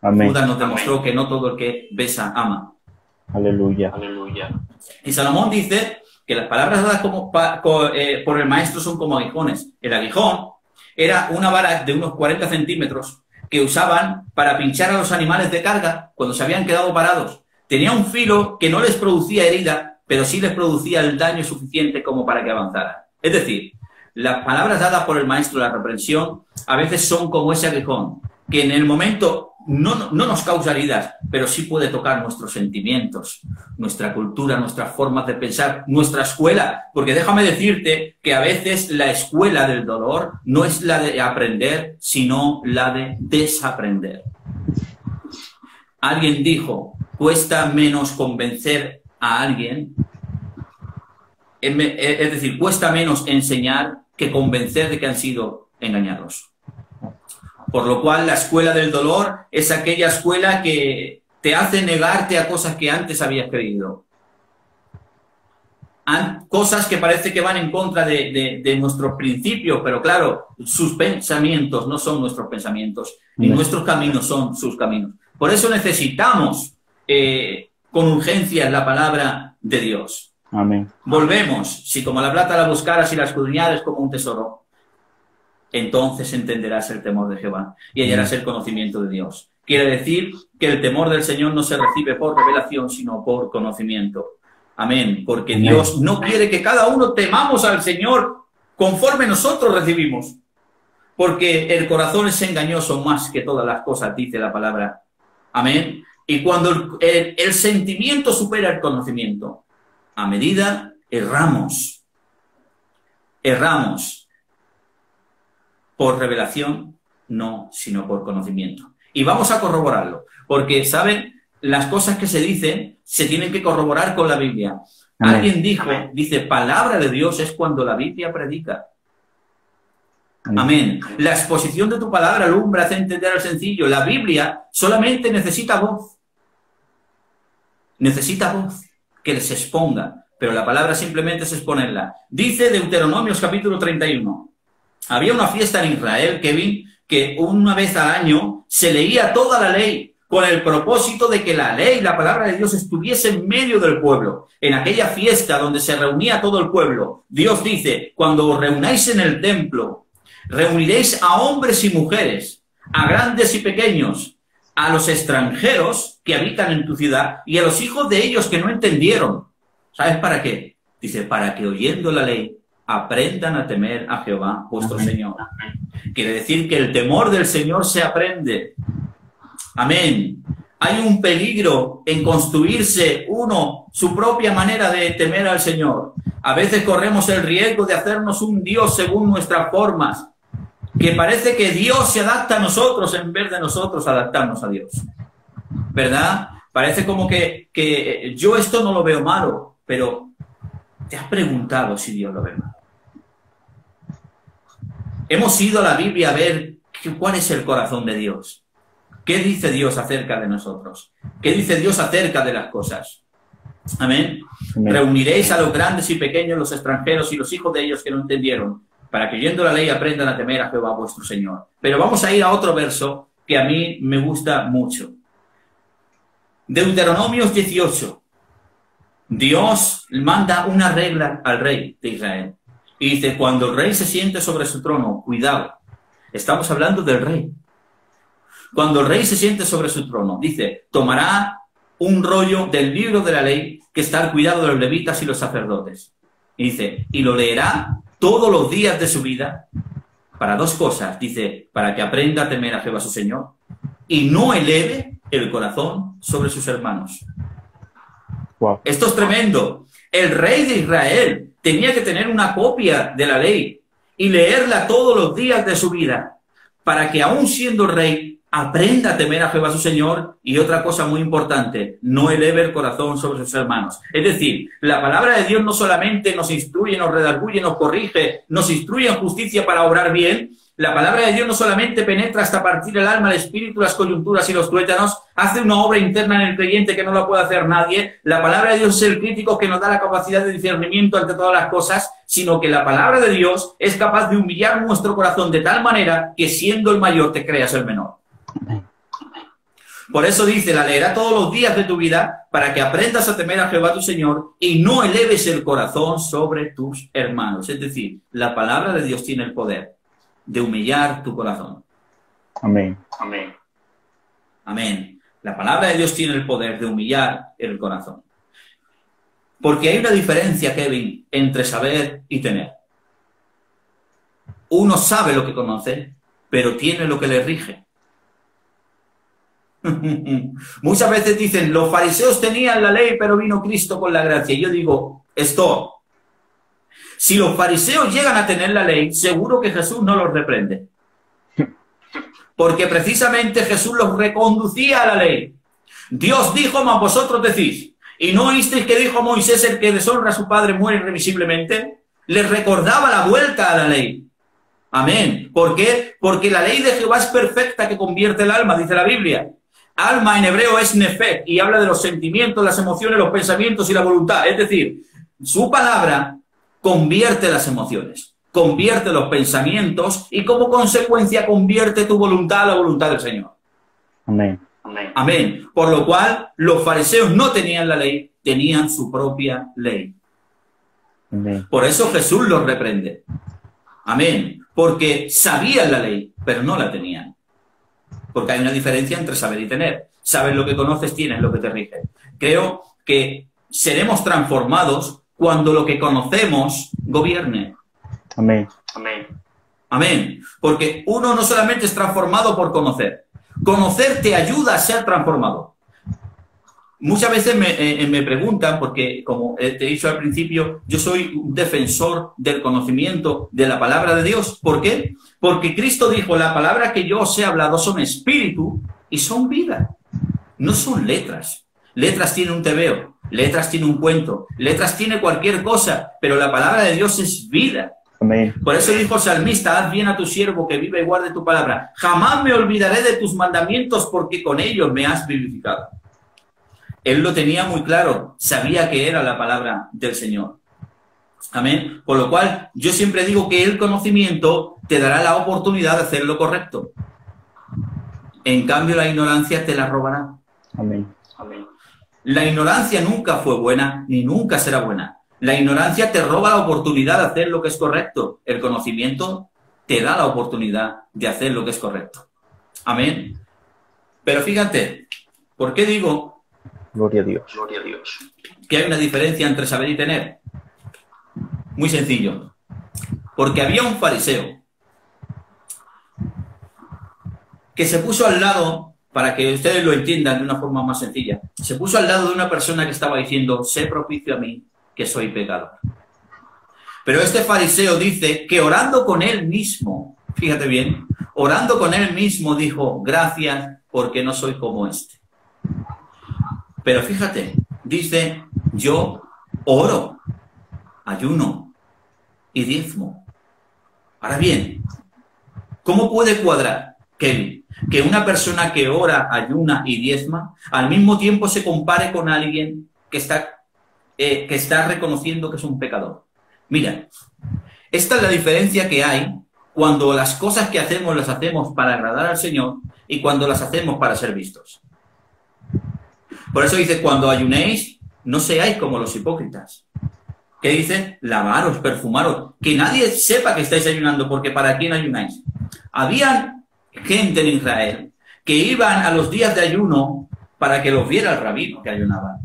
Amén. Judas nos demostró que no todo el que besa ama. Aleluya. Aleluya. Y Salomón dice que las palabras dadas por el maestro son como aguijones. El aguijón era una vara de unos 40 centímetros que usaban para pinchar a los animales de carga cuando se habían quedado parados. Tenía un filo que no les producía herida, pero sí les producía el daño suficiente como para que avanzaran. Es decir, las palabras dadas por el maestro de la reprensión a veces son como ese aguijón, que en el momento no nos causa heridas, pero sí puede tocar nuestros sentimientos, nuestra cultura, nuestras formas de pensar, nuestra escuela. Porque déjame decirte que a veces la escuela del dolor no es la de aprender, sino la de desaprender. Alguien dijo, cuesta menos convencer a alguien, es decir, cuesta menos enseñar que convencer de que han sido engañados. Por lo cual la escuela del dolor es aquella escuela que te hace negarte a cosas que antes habías creído. Cosas que parece que van en contra de nuestros principios, pero claro, sus pensamientos no son nuestros pensamientos, ni nuestros caminos son sus caminos. Por eso necesitamos con urgencia la palabra de Dios. Amén. Volvemos. Si como la plata la buscaras y la escudriñares como un tesoro, entonces entenderás el temor de Jehová y hallarás el conocimiento de Dios. Quiere decir que el temor del Señor no se recibe por revelación, sino por conocimiento. Amén. Porque Amén. Dios no quiere que cada uno temamos al Señor conforme nosotros recibimos. Porque el corazón es engañoso más que todas las cosas, dice la palabra. Amén. Y cuando el sentimiento supera el conocimiento, a medida erramos. Erramos. Por revelación, no, sino por conocimiento. Y vamos a corroborarlo. Porque, ¿saben? Las cosas que se dicen se tienen que corroborar con la Biblia. Amén. Alguien dice, palabra de Dios es cuando la Biblia predica. Amén. La exposición de tu palabra alumbra, hace entender al sencillo. La Biblia solamente necesita voz. Necesita voz que les exponga. Pero la palabra simplemente es exponerla. Dice Deuteronomios capítulo 31. Había una fiesta en Israel, Kevin, que una vez al año se leía toda la ley con el propósito de que la ley, la palabra de Dios, estuviese en medio del pueblo. En aquella fiesta donde se reunía todo el pueblo, Dios dice, cuando os reunáis en el templo, reuniréis a hombres y mujeres, a grandes y pequeños, a los extranjeros que habitan en tu ciudad y a los hijos de ellos que no entendieron. ¿Sabes para qué? Dice, para que oyendo la ley aprendan a temer a Jehová, vuestro Señor. Quiere decir que el temor del Señor se aprende. Amén. Hay un peligro en construirse uno su propia manera de temer al Señor. A veces corremos el riesgo de hacernos un Dios según nuestras formas, que parece que Dios se adapta a nosotros en vez de nosotros adaptarnos a Dios. ¿Verdad? Parece como que yo esto no lo veo malo, pero ¿te has preguntado si Dios lo ve malo? Hemos ido a la Biblia a ver cuál es el corazón de Dios. ¿Qué dice Dios acerca de nosotros? ¿Qué dice Dios acerca de las cosas? Amén. Amén. Reuniréis a los grandes y pequeños, los extranjeros y los hijos de ellos que no entendieron, para que oyendo la ley aprendan a temer a Jehová vuestro Señor. Pero vamos a ir a otro verso que a mí me gusta mucho. Deuteronomios 18. Dios manda una regla al rey de Israel. Y dice, cuando el rey se siente sobre su trono, cuidado, estamos hablando del rey. Cuando el rey se siente sobre su trono, dice, tomará un rollo del libro de la ley que está al cuidado de los levitas y los sacerdotes. Y dice, y lo leerá todos los días de su vida para dos cosas. Dice, para que aprenda a temer a Jehová su Señor y no eleve el corazón sobre sus hermanos. Wow. Esto es tremendo. El rey de Israel tenía que tener una copia de la ley y leerla todos los días de su vida para que, aún siendo rey, aprenda a temer a Jehová su Señor y otra cosa muy importante, no eleve el corazón sobre sus hermanos. Es decir, la palabra de Dios no solamente nos instruye, nos redarguye, nos corrige, nos instruye en justicia para obrar bien. La palabra de Dios no solamente penetra hasta partir el alma, el espíritu, las coyunturas y los tuétanos, hace una obra interna en el creyente que no la puede hacer nadie. La palabra de Dios es el crítico que nos da la capacidad de discernimiento ante todas las cosas, sino que la palabra de Dios es capaz de humillar nuestro corazón de tal manera que siendo el mayor te creas el menor. Por eso dice, la leerá todos los días de tu vida para que aprendas a temer a Jehová tu Señor y no eleves el corazón sobre tus hermanos. Es decir, la palabra de Dios tiene el poder de humillar tu corazón. Amén. Amén. Amén. La palabra de Dios tiene el poder de humillar el corazón. Porque hay una diferencia, Kevin, entre saber y tener. Uno sabe lo que conoce, pero tiene lo que le rige. Muchas veces dicen, los fariseos tenían la ley, pero vino Cristo con la gracia. Y yo digo, esto, si los fariseos llegan a tener la ley, seguro que Jesús no los reprende. Porque precisamente Jesús los reconducía a la ley. Dios dijo, mas vosotros decís, ¿y no oísteis que dijo Moisés, el que deshonra a su padre muere irremisiblemente? Les recordaba la vuelta a la ley. Amén. ¿Por qué? Porque la ley de Jehová es perfecta, que convierte el alma, dice la Biblia. Alma en hebreo es nefek y habla de los sentimientos, las emociones, los pensamientos y la voluntad. Es decir, su palabra convierte las emociones, convierte los pensamientos y como consecuencia convierte tu voluntad a la voluntad del Señor. Amén. Amén. Amén. Por lo cual los fariseos no tenían la ley, tenían su propia ley. Amén. Por eso Jesús los reprende. Amén. Porque sabían la ley, pero no la tenían. Porque hay una diferencia entre saber y tener. Sabes lo que conoces, tienes lo que te rige. Creo que seremos transformados cuando lo que conocemos gobierne. Amén. Amén. Amén. Porque uno no solamente es transformado por conocer. Conocer te ayuda a ser transformado. Muchas veces me preguntan, porque como te he dicho al principio, yo soy un defensor del conocimiento de la palabra de Dios. ¿Por qué? Porque Cristo dijo, la palabra que yo os he hablado son espíritu y son vida. No son letras. Letras tiene un tebeo, letras tiene un cuento, letras tiene cualquier cosa, pero la palabra de Dios es vida. Amén. Por eso dijo el salmista, haz bien a tu siervo que vive y guarde tu palabra. Jamás me olvidaré de tus mandamientos porque con ellos me has vivificado. Él lo tenía muy claro, sabía que era la palabra del Señor. Amén. Por lo cual, yo siempre digo que el conocimiento te dará la oportunidad de hacer lo correcto. En cambio, la ignorancia te la robará. Amén. Amén. La ignorancia nunca fue buena, ni nunca será buena. La ignorancia te roba la oportunidad de hacer lo que es correcto. El conocimiento te da la oportunidad de hacer lo que es correcto. Amén. Pero fíjate, ¿por qué digo... Gloria a Dios. Gloria a Dios. Que hay una diferencia entre saber y tener? Muy sencillo. Porque había un fariseo que se puso al lado, para que ustedes lo entiendan de una forma más sencilla, se puso al lado de una persona que estaba diciendo, sé propicio a mí, que soy pecador. Pero este fariseo dice que orando con él mismo, fíjate bien, orando con él mismo dijo, gracias porque no soy como este. Pero fíjate, dice, yo oro, ayuno y diezmo. Ahora bien, ¿cómo puede cuadrar, Kevin, que una persona que ora, ayuna y diezma, al mismo tiempo se compare con alguien que está reconociendo que es un pecador? Mira, esta es la diferencia que hay cuando las cosas que hacemos las hacemos para agradar al Señor y cuando las hacemos para ser vistos. Por eso dice, cuando ayunéis, no seáis como los hipócritas. ¿Qué dice? Lavaros, perfumaros, que nadie sepa que estáis ayunando, porque ¿para quién ayunáis? Había gente en Israel que iban a los días de ayuno para que los viera el rabino que ayunaban,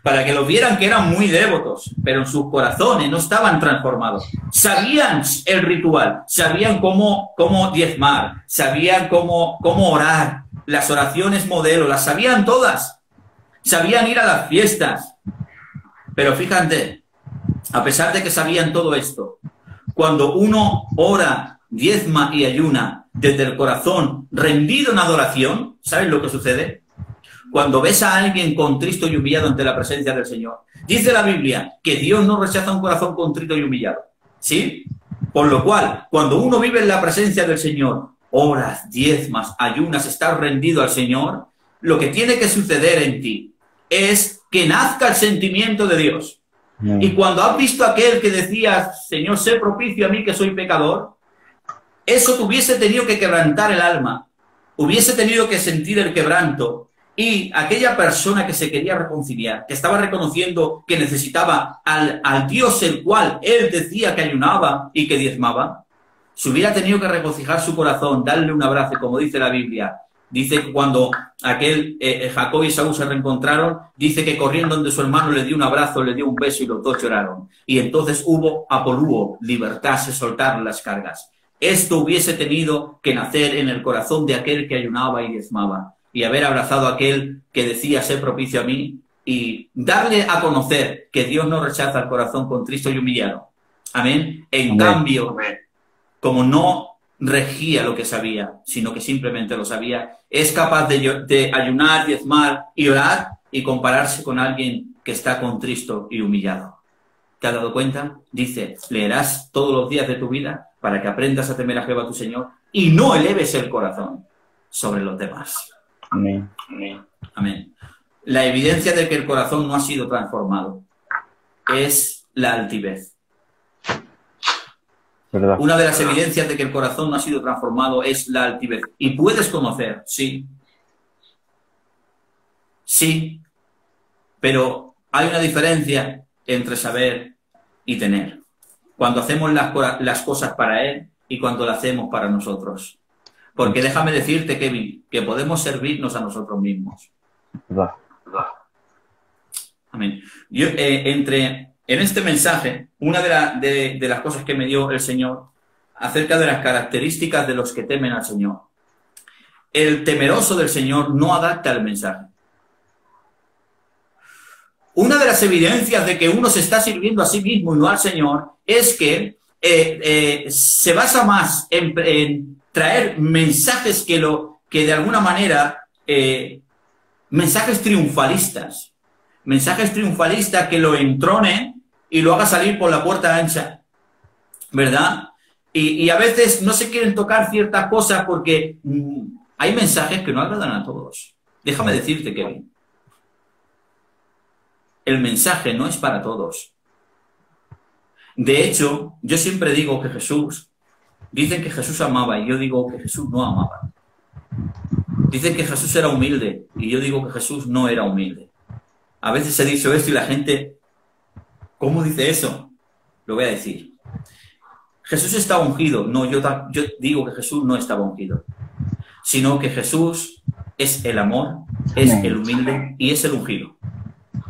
para que los vieran que eran muy devotos, pero en sus corazones no estaban transformados. Sabían el ritual, sabían cómo diezmar, sabían cómo orar, las oraciones modelo, las sabían todas. Sabían ir a las fiestas. Pero fíjate, a pesar de que sabían todo esto, cuando uno ora, diezma y ayuna desde el corazón, rendido en adoración, ¿sabes lo que sucede? Cuando ves a alguien contrito y humillado ante la presencia del Señor, dice la Biblia que Dios no rechaza un corazón contrito y humillado, ¿sí? Por lo cual, cuando uno vive en la presencia del Señor, oras, diezmas, ayunas, estás rendido al Señor, lo que tiene que suceder en ti es que nazca el sentimiento de Dios. Y cuando has visto a aquel que decía, Señor, sé propicio a mí que soy pecador, eso te hubiese tenido que quebrantar el alma, hubiese tenido que sentir el quebranto, y aquella persona que se quería reconciliar, que estaba reconociendo que necesitaba al Dios el cual él decía que ayunaba y que diezmaba, se hubiera tenido que regocijar su corazón, darle un abrazo, como dice la Biblia. Dice que cuando Jacob y Esaú se reencontraron, dice que corriendo donde su hermano le dio un abrazo, le dio un beso y los dos lloraron. Y entonces hubo apolúo, libertad, se soltaron las cargas. Esto hubiese tenido que nacer en el corazón de aquel que ayunaba y diezmaba y haber abrazado a aquel que decía ser propicio a mí y darle a conocer que Dios no rechaza el corazón contrito y humillado. Amén. En cambio, como no regía lo que sabía, sino que simplemente lo sabía, es capaz de ayunar, diezmar y orar y compararse con alguien que está contristo y humillado. ¿Te has dado cuenta? Dice, leerás todos los días de tu vida para que aprendas a temer a Jehová tu Señor y no eleves el corazón sobre los demás. Amén. Amén. Amén. La evidencia de que el corazón no ha sido transformado es la altivez. ¿Verdad? Una de las evidencias de que el corazón no ha sido transformado es la altivez. Y puedes conocer, sí. Sí. Pero hay una diferencia entre saber y tener. Cuando hacemos las cosas para Él y cuando las hacemos para nosotros. Porque déjame decirte, Kevin, que podemos servirnos a nosotros mismos. ¿Verdad? Amén. Yo, en este mensaje, una de las cosas que me dio el Señor acerca de las características de los que temen al Señor. El temeroso del Señor no adapta el mensaje. Una de las evidencias de que uno se está sirviendo a sí mismo y no al Señor es que se basa más en traer mensajes que de alguna manera, mensajes triunfalistas que lo entronen y lo haga salir por la puerta ancha, ¿verdad? Y a veces no se quieren tocar ciertas cosas porque hay mensajes que no agradan a todos. Déjame decirte, Kevin, el mensaje no es para todos. De hecho, yo siempre digo que dicen que Jesús amaba y yo digo que Jesús no amaba. Dicen que Jesús era humilde y yo digo que Jesús no era humilde. A veces se dice esto y la gente, ¿cómo dice eso? Lo voy a decir. Jesús estaba ungido. No, yo digo que Jesús no estaba ungido, sino que Jesús es el amor, es el humilde y es el ungido.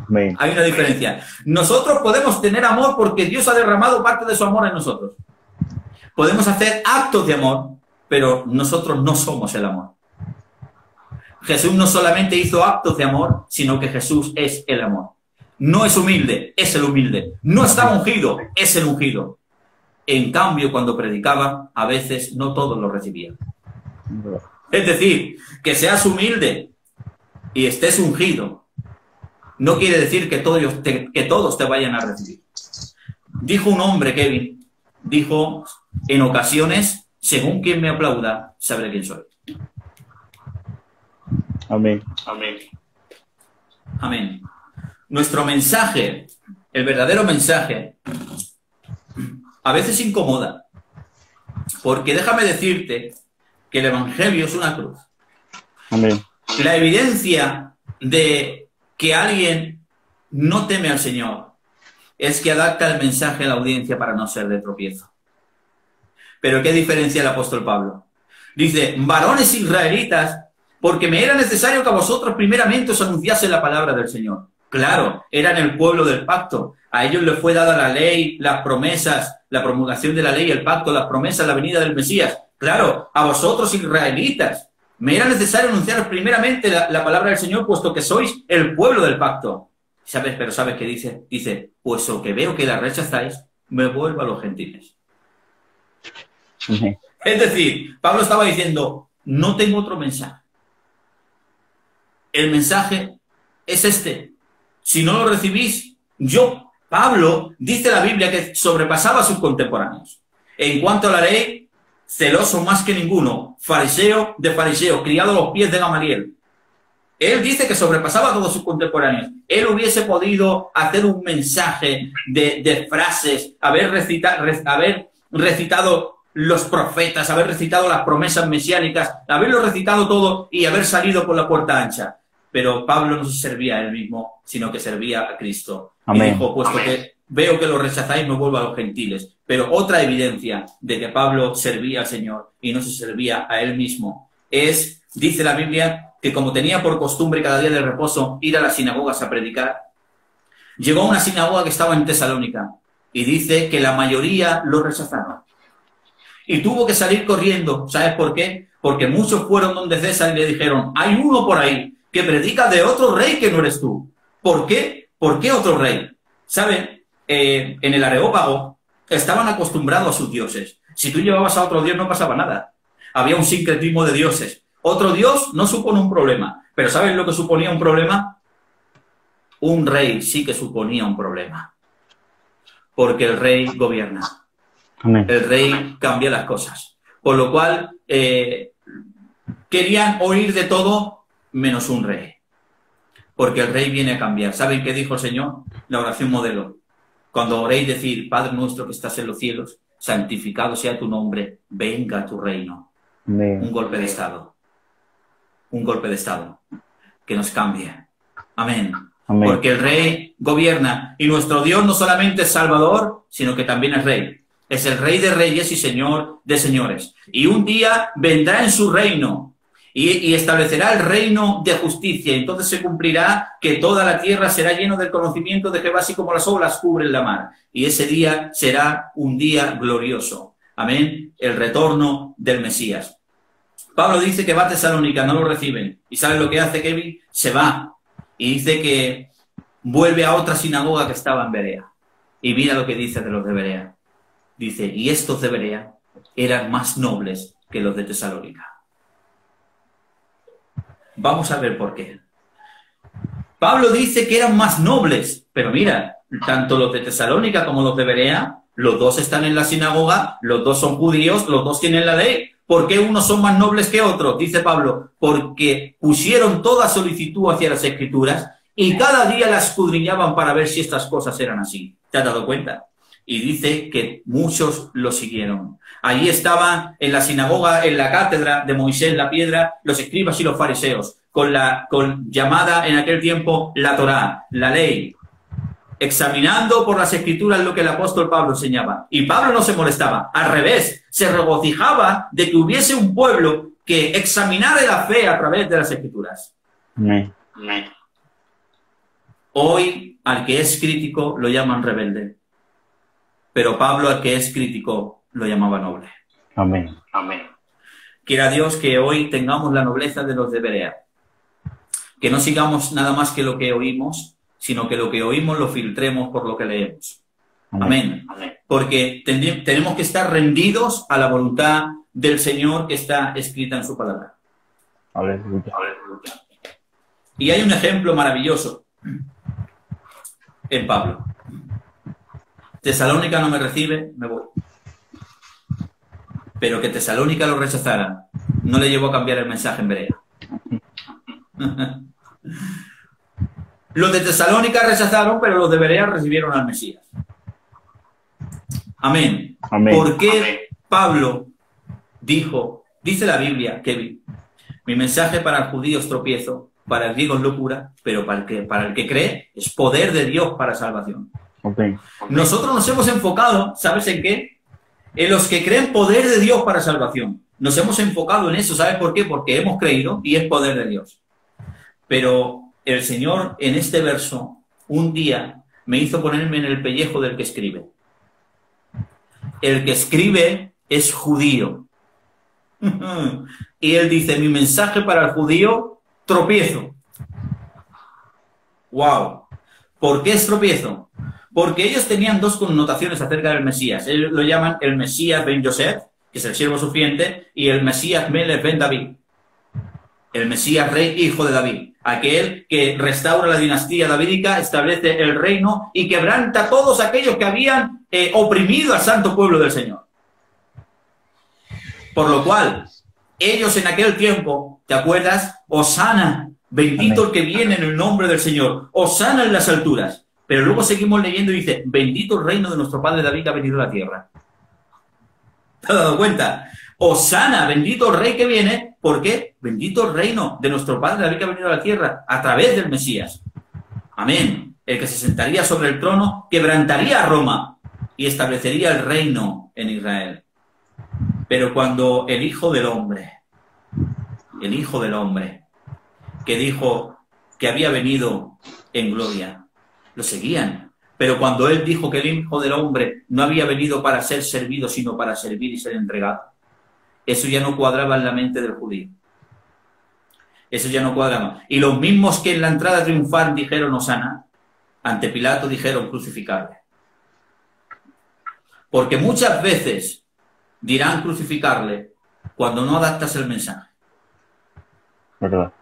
Amén. Hay una diferencia. Nosotros podemos tener amor porque Dios ha derramado parte de su amor en nosotros. Podemos hacer actos de amor, pero nosotros no somos el amor. Jesús no solamente hizo actos de amor, sino que Jesús es el amor. No es humilde, es el humilde. No está ungido, es el ungido. En cambio, cuando predicaba, a veces no todos lo recibían. Es decir, que seas humilde y estés ungido, no quiere decir que todos te vayan a recibir. Dijo un hombre, Kevin, dijo, en ocasiones, según quien me aplauda, sabré quién soy. Amén. Amén. Amén. Nuestro mensaje, el verdadero mensaje, a veces incomoda. Porque déjame decirte que el Evangelio es una cruz. Amén. La evidencia de que alguien no teme al Señor es que adapta el mensaje a la audiencia para no ser de tropiezo. Pero ¿qué diferencia el apóstol Pablo? Dice, varones israelitas, porque me era necesario que a vosotros primeramente os anunciase la palabra del Señor. Claro, eran el pueblo del pacto. A ellos les fue dada la ley, las promesas, la promulgación de la ley, el pacto, las promesas, la venida del Mesías. Claro, a vosotros israelitas. Me era necesario anunciaros primeramente la palabra del Señor, puesto que sois el pueblo del pacto. Pero ¿sabes qué dice? Dice, puesto que veo que la rechazáis, me vuelvo a los gentiles. Es decir, Pablo estaba diciendo, no tengo otro mensaje. El mensaje es este. Si no lo recibís, Pablo, dice la Biblia que sobrepasaba a sus contemporáneos. En cuanto a la ley, celoso más que ninguno, fariseo de fariseo, criado a los pies de Gamaliel. Él dice que sobrepasaba a todos sus contemporáneos. Él hubiese podido hacer un mensaje de frases, haber recitado los profetas, haber recitado las promesas mesiánicas, haberlo recitado todo y haber salido por la puerta ancha. Pero Pablo no se servía a él mismo, sino que servía a Cristo. Amén. Y dijo, puesto que veo que lo rechazáis, me vuelvo a los gentiles. Pero otra evidencia de que Pablo servía al Señor y no se servía a él mismo es, dice la Biblia, que como tenía por costumbre cada día de reposo ir a las sinagogas a predicar, llegó a una sinagoga que estaba en Tesalónica y dice que la mayoría lo rechazaron. Y tuvo que salir corriendo. ¿Sabes por qué? Porque muchos fueron donde César y le dijeron, hay uno por ahí que predica de otro rey que no eres tú. ¿Por qué? ¿Por qué otro rey? ¿Saben? En el Areópago estaban acostumbrados a sus dioses. Si tú llevabas a otro dios no pasaba nada. Había un sincretismo de dioses. Otro dios no supone un problema. Pero ¿saben lo que suponía un problema? Un rey sí que suponía un problema. Porque el rey gobierna. Amén. El rey cambia las cosas. Por lo cual querían oír de todo menos un rey. Porque el rey viene a cambiar. ¿Saben qué dijo el Señor? La oración modelo. Cuando oréis, decir, Padre nuestro que estás en los cielos, santificado sea tu nombre, venga tu reino. Amén. Un golpe de Estado. Un golpe de Estado. Que nos cambie. Amén. Amén. Porque el rey gobierna. Y nuestro Dios no solamente es Salvador, sino que también es Rey. Es el Rey de reyes y Señor de señores. Y un día vendrá en su reino. y establecerá el reino de justicia. Entonces se cumplirá que toda la tierra será llena del conocimiento de Jehová, así como las olas cubren la mar. Y ese día será un día glorioso. Amén. El retorno del Mesías. Pablo dice que va a Tesalónica, no lo reciben. ¿Y sabe lo que hace Kevin? Se va. Y dice que vuelve a otra sinagoga que estaba en Berea. Y mira lo que dice de los de Berea. Dice, y estos de Berea eran más nobles que los de Tesalónica. Vamos a ver por qué. Pablo dice que eran más nobles, pero mira, tanto los de Tesalónica como los de Berea, los dos están en la sinagoga, los dos son judíos, los dos tienen la ley. ¿Por qué unos son más nobles que otros? Dice Pablo, porque pusieron toda solicitud hacia las Escrituras y cada día las escudriñaban para ver si estas cosas eran así. ¿Te has dado cuenta? Y dice que muchos lo siguieron. Allí estaban en la sinagoga, en la cátedra de Moisés, la piedra, los escribas y los fariseos, con llamada en aquel tiempo la Torá, la ley, examinando por las Escrituras lo que el apóstol Pablo enseñaba. Y Pablo no se molestaba, al revés, se regocijaba de que hubiese un pueblo que examinara la fe a través de las Escrituras. Amén. Hoy, al que es crítico lo llaman rebelde, pero Pablo, al que es crítico, lo llamaba noble. Amén. Amén. Quiera Dios que hoy tengamos la nobleza de los de Berea, que no sigamos nada más que lo que oímos, sino que lo que oímos lo filtremos por lo que leemos. Amén. Amén. Porque tenemos que estar rendidos a la voluntad del Señor que está escrita en su palabra. Aleluya. Y hay un ejemplo maravilloso en Pablo. Tesalónica no me recibe, me voy. Pero que Tesalónica lo rechazara no le llevó a cambiar el mensaje en Berea. Los de Tesalónica rechazaron, pero los de Berea recibieron al Mesías. Amén. Amén. ¿Por qué Pablo dice la Biblia, Kevin, mi mensaje para el judío es tropiezo, para el griego es locura, pero para el que cree es poder de Dios para salvación? Okay. Nosotros nos hemos enfocado, ¿sabes en qué? En los que creen poder de Dios para salvación. Nos hemos enfocado en eso, ¿sabes por qué? Porque hemos creído y es poder de Dios. Pero el Señor en este verso, un día, me hizo ponerme en el pellejo del que escribe. El que escribe es judío. Y él dice, mi mensaje para el judío, tropiezo. ¡Wow! ¿Por qué es tropiezo? Porque ellos tenían dos connotaciones acerca del Mesías. Ellos lo llaman el Mesías ben Yosef, que es el siervo sufriente, y el Mesías Melech ben David. El Mesías rey hijo de David. Aquel que restaura la dinastía davídica, establece el reino y quebranta a todos aquellos que habían oprimido al santo pueblo del Señor. Por lo cual, ellos en aquel tiempo, ¿te acuerdas? Hosana, bendito el que viene en el nombre del Señor. Hosana en las alturas. Pero luego seguimos leyendo y dice, bendito el reino de nuestro padre David que ha venido a la tierra. ¿Te has dado cuenta? Hosana, bendito el rey que viene. ¿Por qué? Bendito el reino de nuestro padre David que ha venido a la tierra a través del Mesías. Amén. El que se sentaría sobre el trono quebrantaría a Roma y establecería el reino en Israel. Pero cuando el Hijo del Hombre, que dijo que había venido en gloria, lo seguían. Pero cuando él dijo que el Hijo del Hombre no había venido para ser servido, sino para servir y ser entregado, eso ya no cuadraba en la mente del judío. Eso ya no cuadraba. Y los mismos que en la entrada triunfal dijeron Hosana, ante Pilato dijeron crucificarle. Porque muchas veces dirán crucificarle cuando no adaptas el mensaje. ¿Verdad?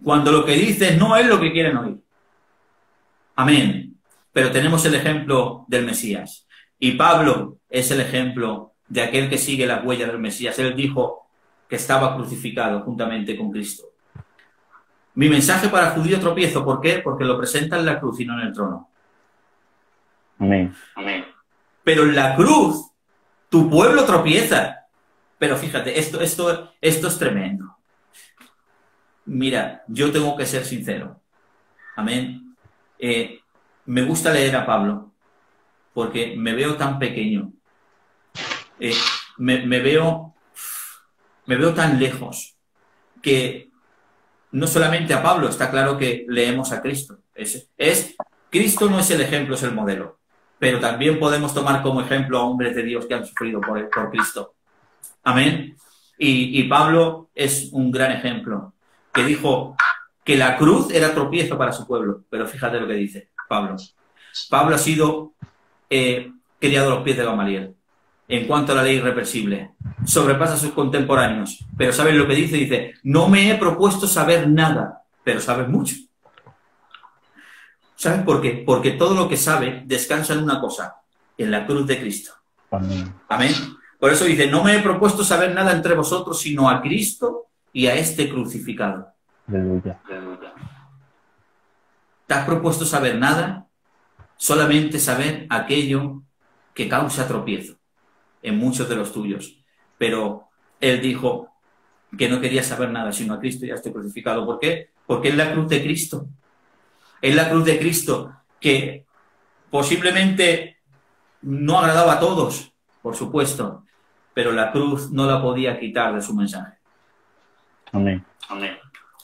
Cuando lo que dices no es lo que quieren oír. Amén. Pero tenemos el ejemplo del Mesías. Y Pablo es el ejemplo de aquel que sigue la huella del Mesías. Él dijo que estaba crucificado juntamente con Cristo. Mi mensaje para el judío tropiezo. ¿Por qué? Porque lo presenta en la cruz y no en el trono. Amén. Amén. Pero en la cruz, tu pueblo tropieza. Pero fíjate, esto es tremendo. Mira, yo tengo que ser sincero. Amén. Me gusta leer a Pablo porque me veo tan pequeño. Me veo tan lejos que no solamente a Pablo, está claro que leemos a Cristo. Cristo no es el ejemplo, es el modelo. Pero también podemos tomar como ejemplo a hombres de Dios que han sufrido por Cristo. Amén. Y Pablo es un gran ejemplo, que dijo que la cruz era tropiezo para su pueblo. Pero fíjate lo que dice Pablo. Pablo ha sido criado a los pies de Gamaliel. En cuanto a la ley irreversible, sobrepasa a sus contemporáneos. Pero ¿saben lo que dice? Dice, no me he propuesto saber nada, pero sabes mucho. ¿Sabes por qué? Porque todo lo que sabe descansa en una cosa, en la cruz de Cristo. Amén. Amén. Por eso dice, no me he propuesto saber nada entre vosotros, sino a Cristo y a este crucificado. Aleluya. ¿Te has propuesto saber nada? Solamente saber aquello que causa tropiezo en muchos de los tuyos. Pero él dijo que no quería saber nada, sino a Cristo y a este crucificado. ¿Por qué? Porque es la cruz de Cristo. Es la cruz de Cristo que posiblemente no agradaba a todos, por supuesto, pero la cruz no la podía quitar de su mensaje. Amén. Amén.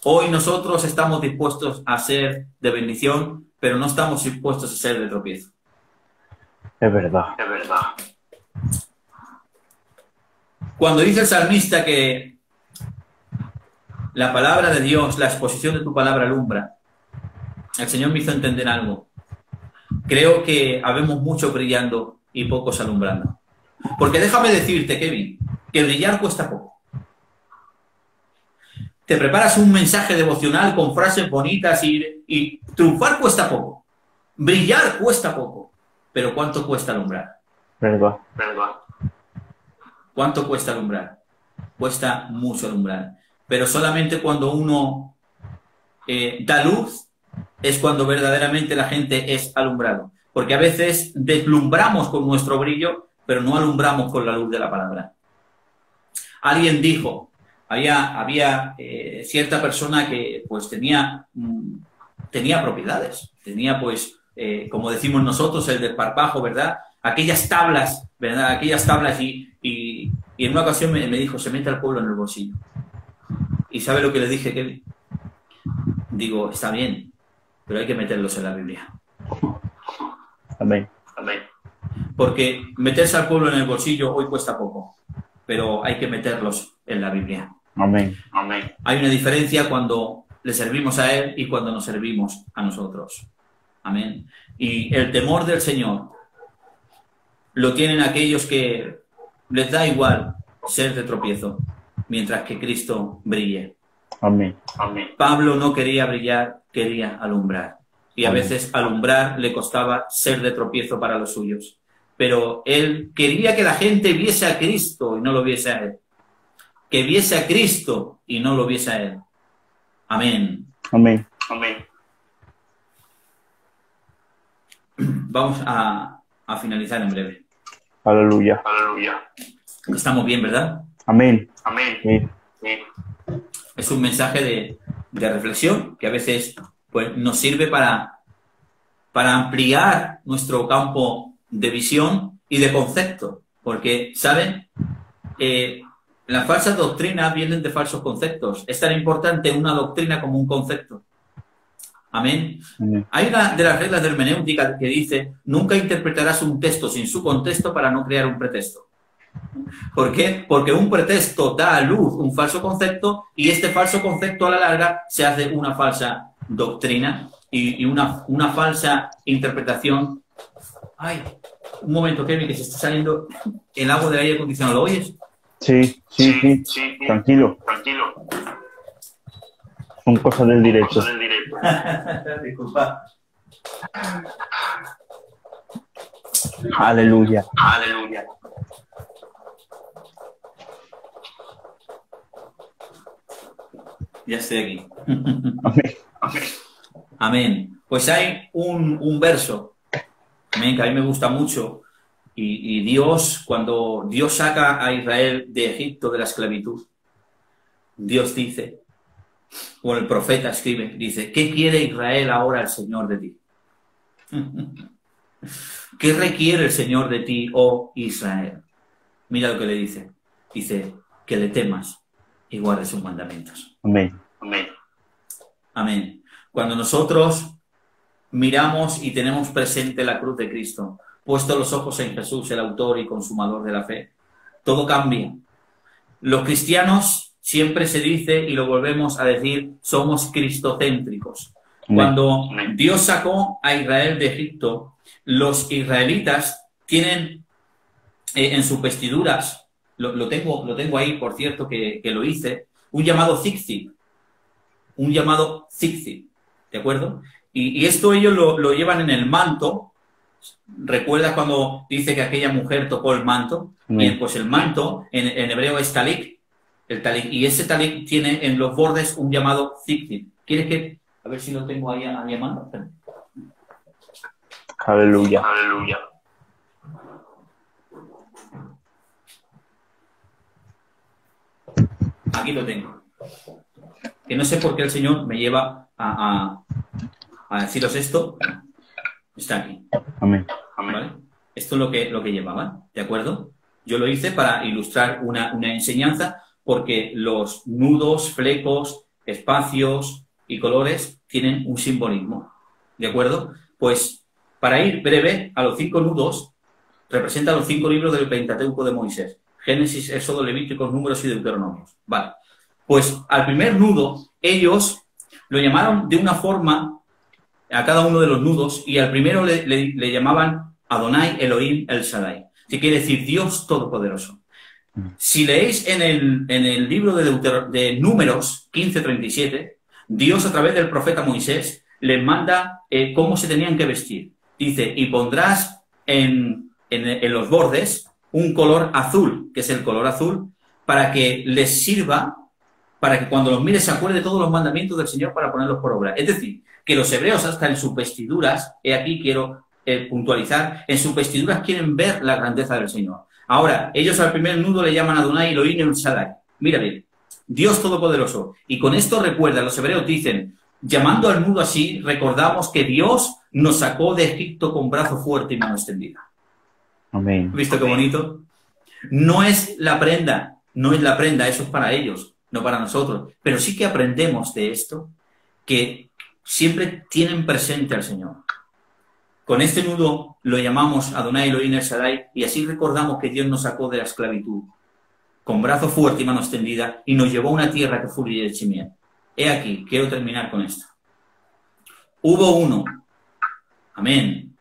Hoy nosotros estamos dispuestos a ser de bendición, pero no estamos dispuestos a ser de tropiezo. Es verdad. Es verdad. Cuando dice el salmista que la palabra de Dios, la exposición de tu palabra alumbra, el Señor me hizo entender algo. Creo que habemos muchos brillando y pocos alumbrando. Porque déjame decirte, Kevin, que brillar cuesta poco. Te preparas un mensaje devocional con frases bonitas y triunfar cuesta poco. Brillar cuesta poco. Pero ¿cuánto cuesta alumbrar? Verdad. ¿Cuánto cuesta alumbrar? Cuesta mucho alumbrar. Pero solamente cuando uno da luz es cuando verdaderamente la gente es alumbrado. Porque a veces deslumbramos con nuestro brillo, pero no alumbramos con la luz de la palabra. Alguien dijo, había cierta persona que pues tenía propiedades, tenía pues, como decimos nosotros, el desparpajo, ¿verdad? Aquellas tablas, ¿verdad? Aquellas tablas y en una ocasión me dijo, se mete al pueblo en el bolsillo. ¿Y sabe lo que le dije, Kevin? Digo, está bien, pero hay que meterlos en la Biblia. Amén. Porque meterse al pueblo en el bolsillo hoy cuesta poco, pero hay que meterlos en la Biblia. Amén. Hay una diferencia cuando le servimos a Él y cuando nos servimos a nosotros. Amén. Y el temor del Señor lo tienen aquellos que les da igual ser de tropiezo, mientras que Cristo brille. Amén. Pablo no quería brillar, quería alumbrar. Y a veces alumbrar le costaba ser de tropiezo para los suyos. Pero él quería que la gente viese a Cristo y no lo viese a él. Que viese a Cristo y no lo viese a él. Amén. Amén. Vamos a finalizar en breve. Aleluya. Estamos bien, ¿verdad? Amén. Sí. Es un mensaje de reflexión que a veces pues, nos sirve para ampliar nuestro campo de visión y de concepto. Porque, ¿saben? Las falsas doctrinas vienen de falsos conceptos. Es tan importante una doctrina como un concepto. Amén. Hay una de las reglas de hermenéutica que dice, nunca interpretarás un texto sin su contexto para no crear un pretexto. ¿Por qué? Porque un pretexto da a luz un falso concepto y este falso concepto a la larga se hace una falsa doctrina y una falsa interpretación. Ay, un momento, Kevin, que se está saliendo el agua del aire acondicionado. ¿Lo oyes? Sí. Tranquilo. Son cosas del directo. Disculpa. Aleluya. Ya estoy aquí. Amén. Amén. Pues hay un verso, amén, que a mí me gusta mucho. Y Dios, cuando Dios saca a Israel de Egipto, de la esclavitud, Dios dice, o el profeta escribe, dice, ¿qué quiere Israel ahora el Señor de ti? ¿Qué requiere el Señor de ti, oh Israel? Mira lo que le dice. Dice, que le temas y guarde sus mandamientos. Amén. Amén. Amén. Cuando nosotros miramos y tenemos presente la cruz de Cristo, puesto los ojos en Jesús, el autor y consumador de la fe, todo cambia. Los cristianos, siempre se dice, y lo volvemos a decir, somos cristocéntricos. Cuando Dios sacó a Israel de Egipto, los israelitas tienen en sus vestiduras, lo tengo ahí, por cierto, que lo hice, un llamado tzitzit. Un llamado tzitzit, ¿de acuerdo? Y esto ellos lo llevan en el manto. ¿Recuerdas cuando dice que aquella mujer tocó el manto? Bien, pues el manto en hebreo es talik, el talik, y ese talik tiene en los bordes un llamado tzitzit. ¿Quieres que...? A ver si lo tengo ahí a mano. Aleluya. Aleluya. Aquí lo tengo. Que no sé por qué el Señor me lleva a deciros esto. Está aquí. Amén. ¿Vale? Esto es lo que llevaba, ¿de acuerdo? Yo lo hice para ilustrar una enseñanza, porque los nudos, flecos, espacios y colores tienen un simbolismo, ¿de acuerdo? Pues para ir breve, a los 5 nudos representa los 5 libros del Pentateuco de Moisés: Génesis, Éxodo, Levíticos, Números y Deuteronomios. Vale. Pues al primer nudo ellos lo llamaron de una forma a cada uno de los nudos, y al primero le llamaban Adonai Elohim El Shaddai, que quiere decir Dios Todopoderoso. Si leéis en el libro de Números 15:37, Dios, a través del profeta Moisés, les manda cómo se tenían que vestir. Dice: y pondrás en los bordes un color azul, que es el color azul, para que les sirva, para que cuando los mires se acuerde de todos los mandamientos del Señor para ponerlos por obra. Es decir, que los hebreos, hasta en sus vestiduras, aquí quiero puntualizar, en sus vestiduras quieren ver la grandeza del Señor. Ahora, ellos al primer nudo le llaman Adonai Elohim El Shaddai. Mira bien, Dios Todopoderoso. Y con esto recuerda, los hebreos dicen, llamando al nudo así, recordamos que Dios nos sacó de Egipto con brazo fuerte y mano extendida. Amén. ¿Visto qué bonito? No es la prenda, eso es para ellos, no para nosotros. Pero sí que aprendemos de esto, que siempre tienen presente al Señor. Con este nudo lo llamamos Adonai Elohim El Shaddai, y así recordamos que Dios nos sacó de la esclavitud con brazo fuerte y mano extendida, y nos llevó a una tierra que fluye leche y miel. He aquí, quiero terminar con esto. Hubo uno, amén,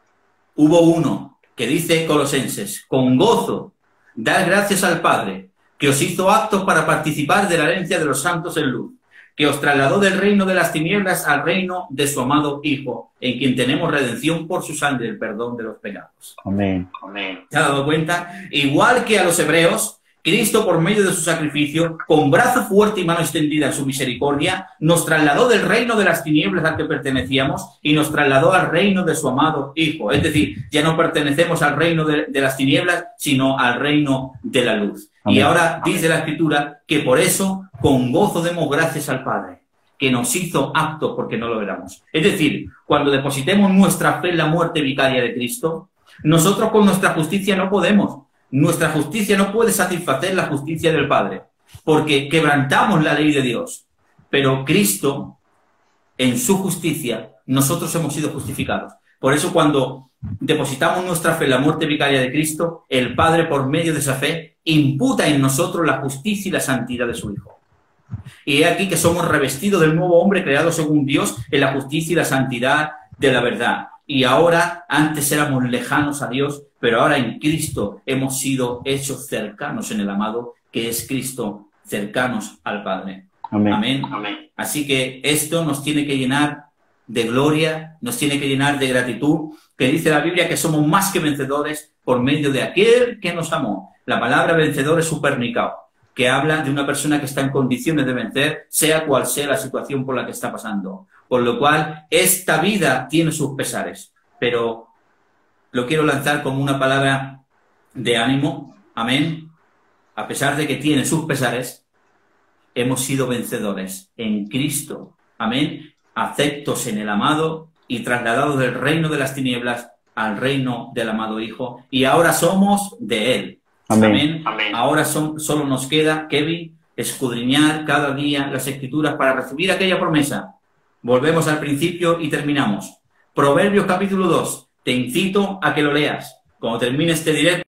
hubo uno que dice Colosenses: con gozo, dar gracias al Padre, que os hizo aptos para participar de la herencia de los santos en luz, que os trasladó del reino de las tinieblas al reino de su amado Hijo, en quien tenemos redención por su sangre, el perdón de los pecados. Amén. Amén. ¿Se ha dado cuenta? Igual que a los hebreos, Cristo, por medio de su sacrificio, con brazo fuerte y mano extendida en su misericordia, nos trasladó del reino de las tinieblas al que pertenecíamos y nos trasladó al reino de su amado Hijo. Es decir, ya no pertenecemos al reino de las tinieblas, sino al reino de la luz. Amén. Y ahora dice la Escritura que por eso, con gozo demos gracias al Padre, que nos hizo aptos porque no lo éramos. Es decir, cuando depositemos nuestra fe en la muerte vicaria de Cristo, nosotros con nuestra justicia no podemos. Nuestra justicia no puede satisfacer la justicia del Padre, porque quebrantamos la ley de Dios. Pero Cristo, en su justicia, nosotros hemos sido justificados. Por eso, cuando depositamos nuestra fe en la muerte vicaria de Cristo, el Padre, por medio de esa fe, imputa en nosotros la justicia y la santidad de su Hijo. Y he aquí que somos revestidos del nuevo hombre creado según Dios en la justicia y la santidad de la verdad. Y ahora, antes éramos lejanos a Dios, pero ahora en Cristo hemos sido hechos cercanos en el amado, que es Cristo, cercanos al Padre. Amén. Amén. Amén. Así que esto nos tiene que llenar de gloria, nos tiene que llenar de gratitud, que dice la Biblia que somos más que vencedores por medio de aquel que nos amó. La palabra vencedor es supernicao, que habla de una persona que está en condiciones de vencer, sea cual sea la situación por la que está pasando. Por lo cual, esta vida tiene sus pesares, pero lo quiero lanzar como una palabra de ánimo. Amén. A pesar de que tiene sus pesares, hemos sido vencedores en Cristo. Amén. Aceptos en el amado y trasladados del reino de las tinieblas al reino del amado Hijo. Y ahora somos de Él. Amén. Amén. Ahora solo nos queda, Kevin, escudriñar cada día las Escrituras para recibir aquella promesa. Volvemos al principio y terminamos. Proverbios capítulo 2. Te incito a que lo leas. Cuando termine este directo,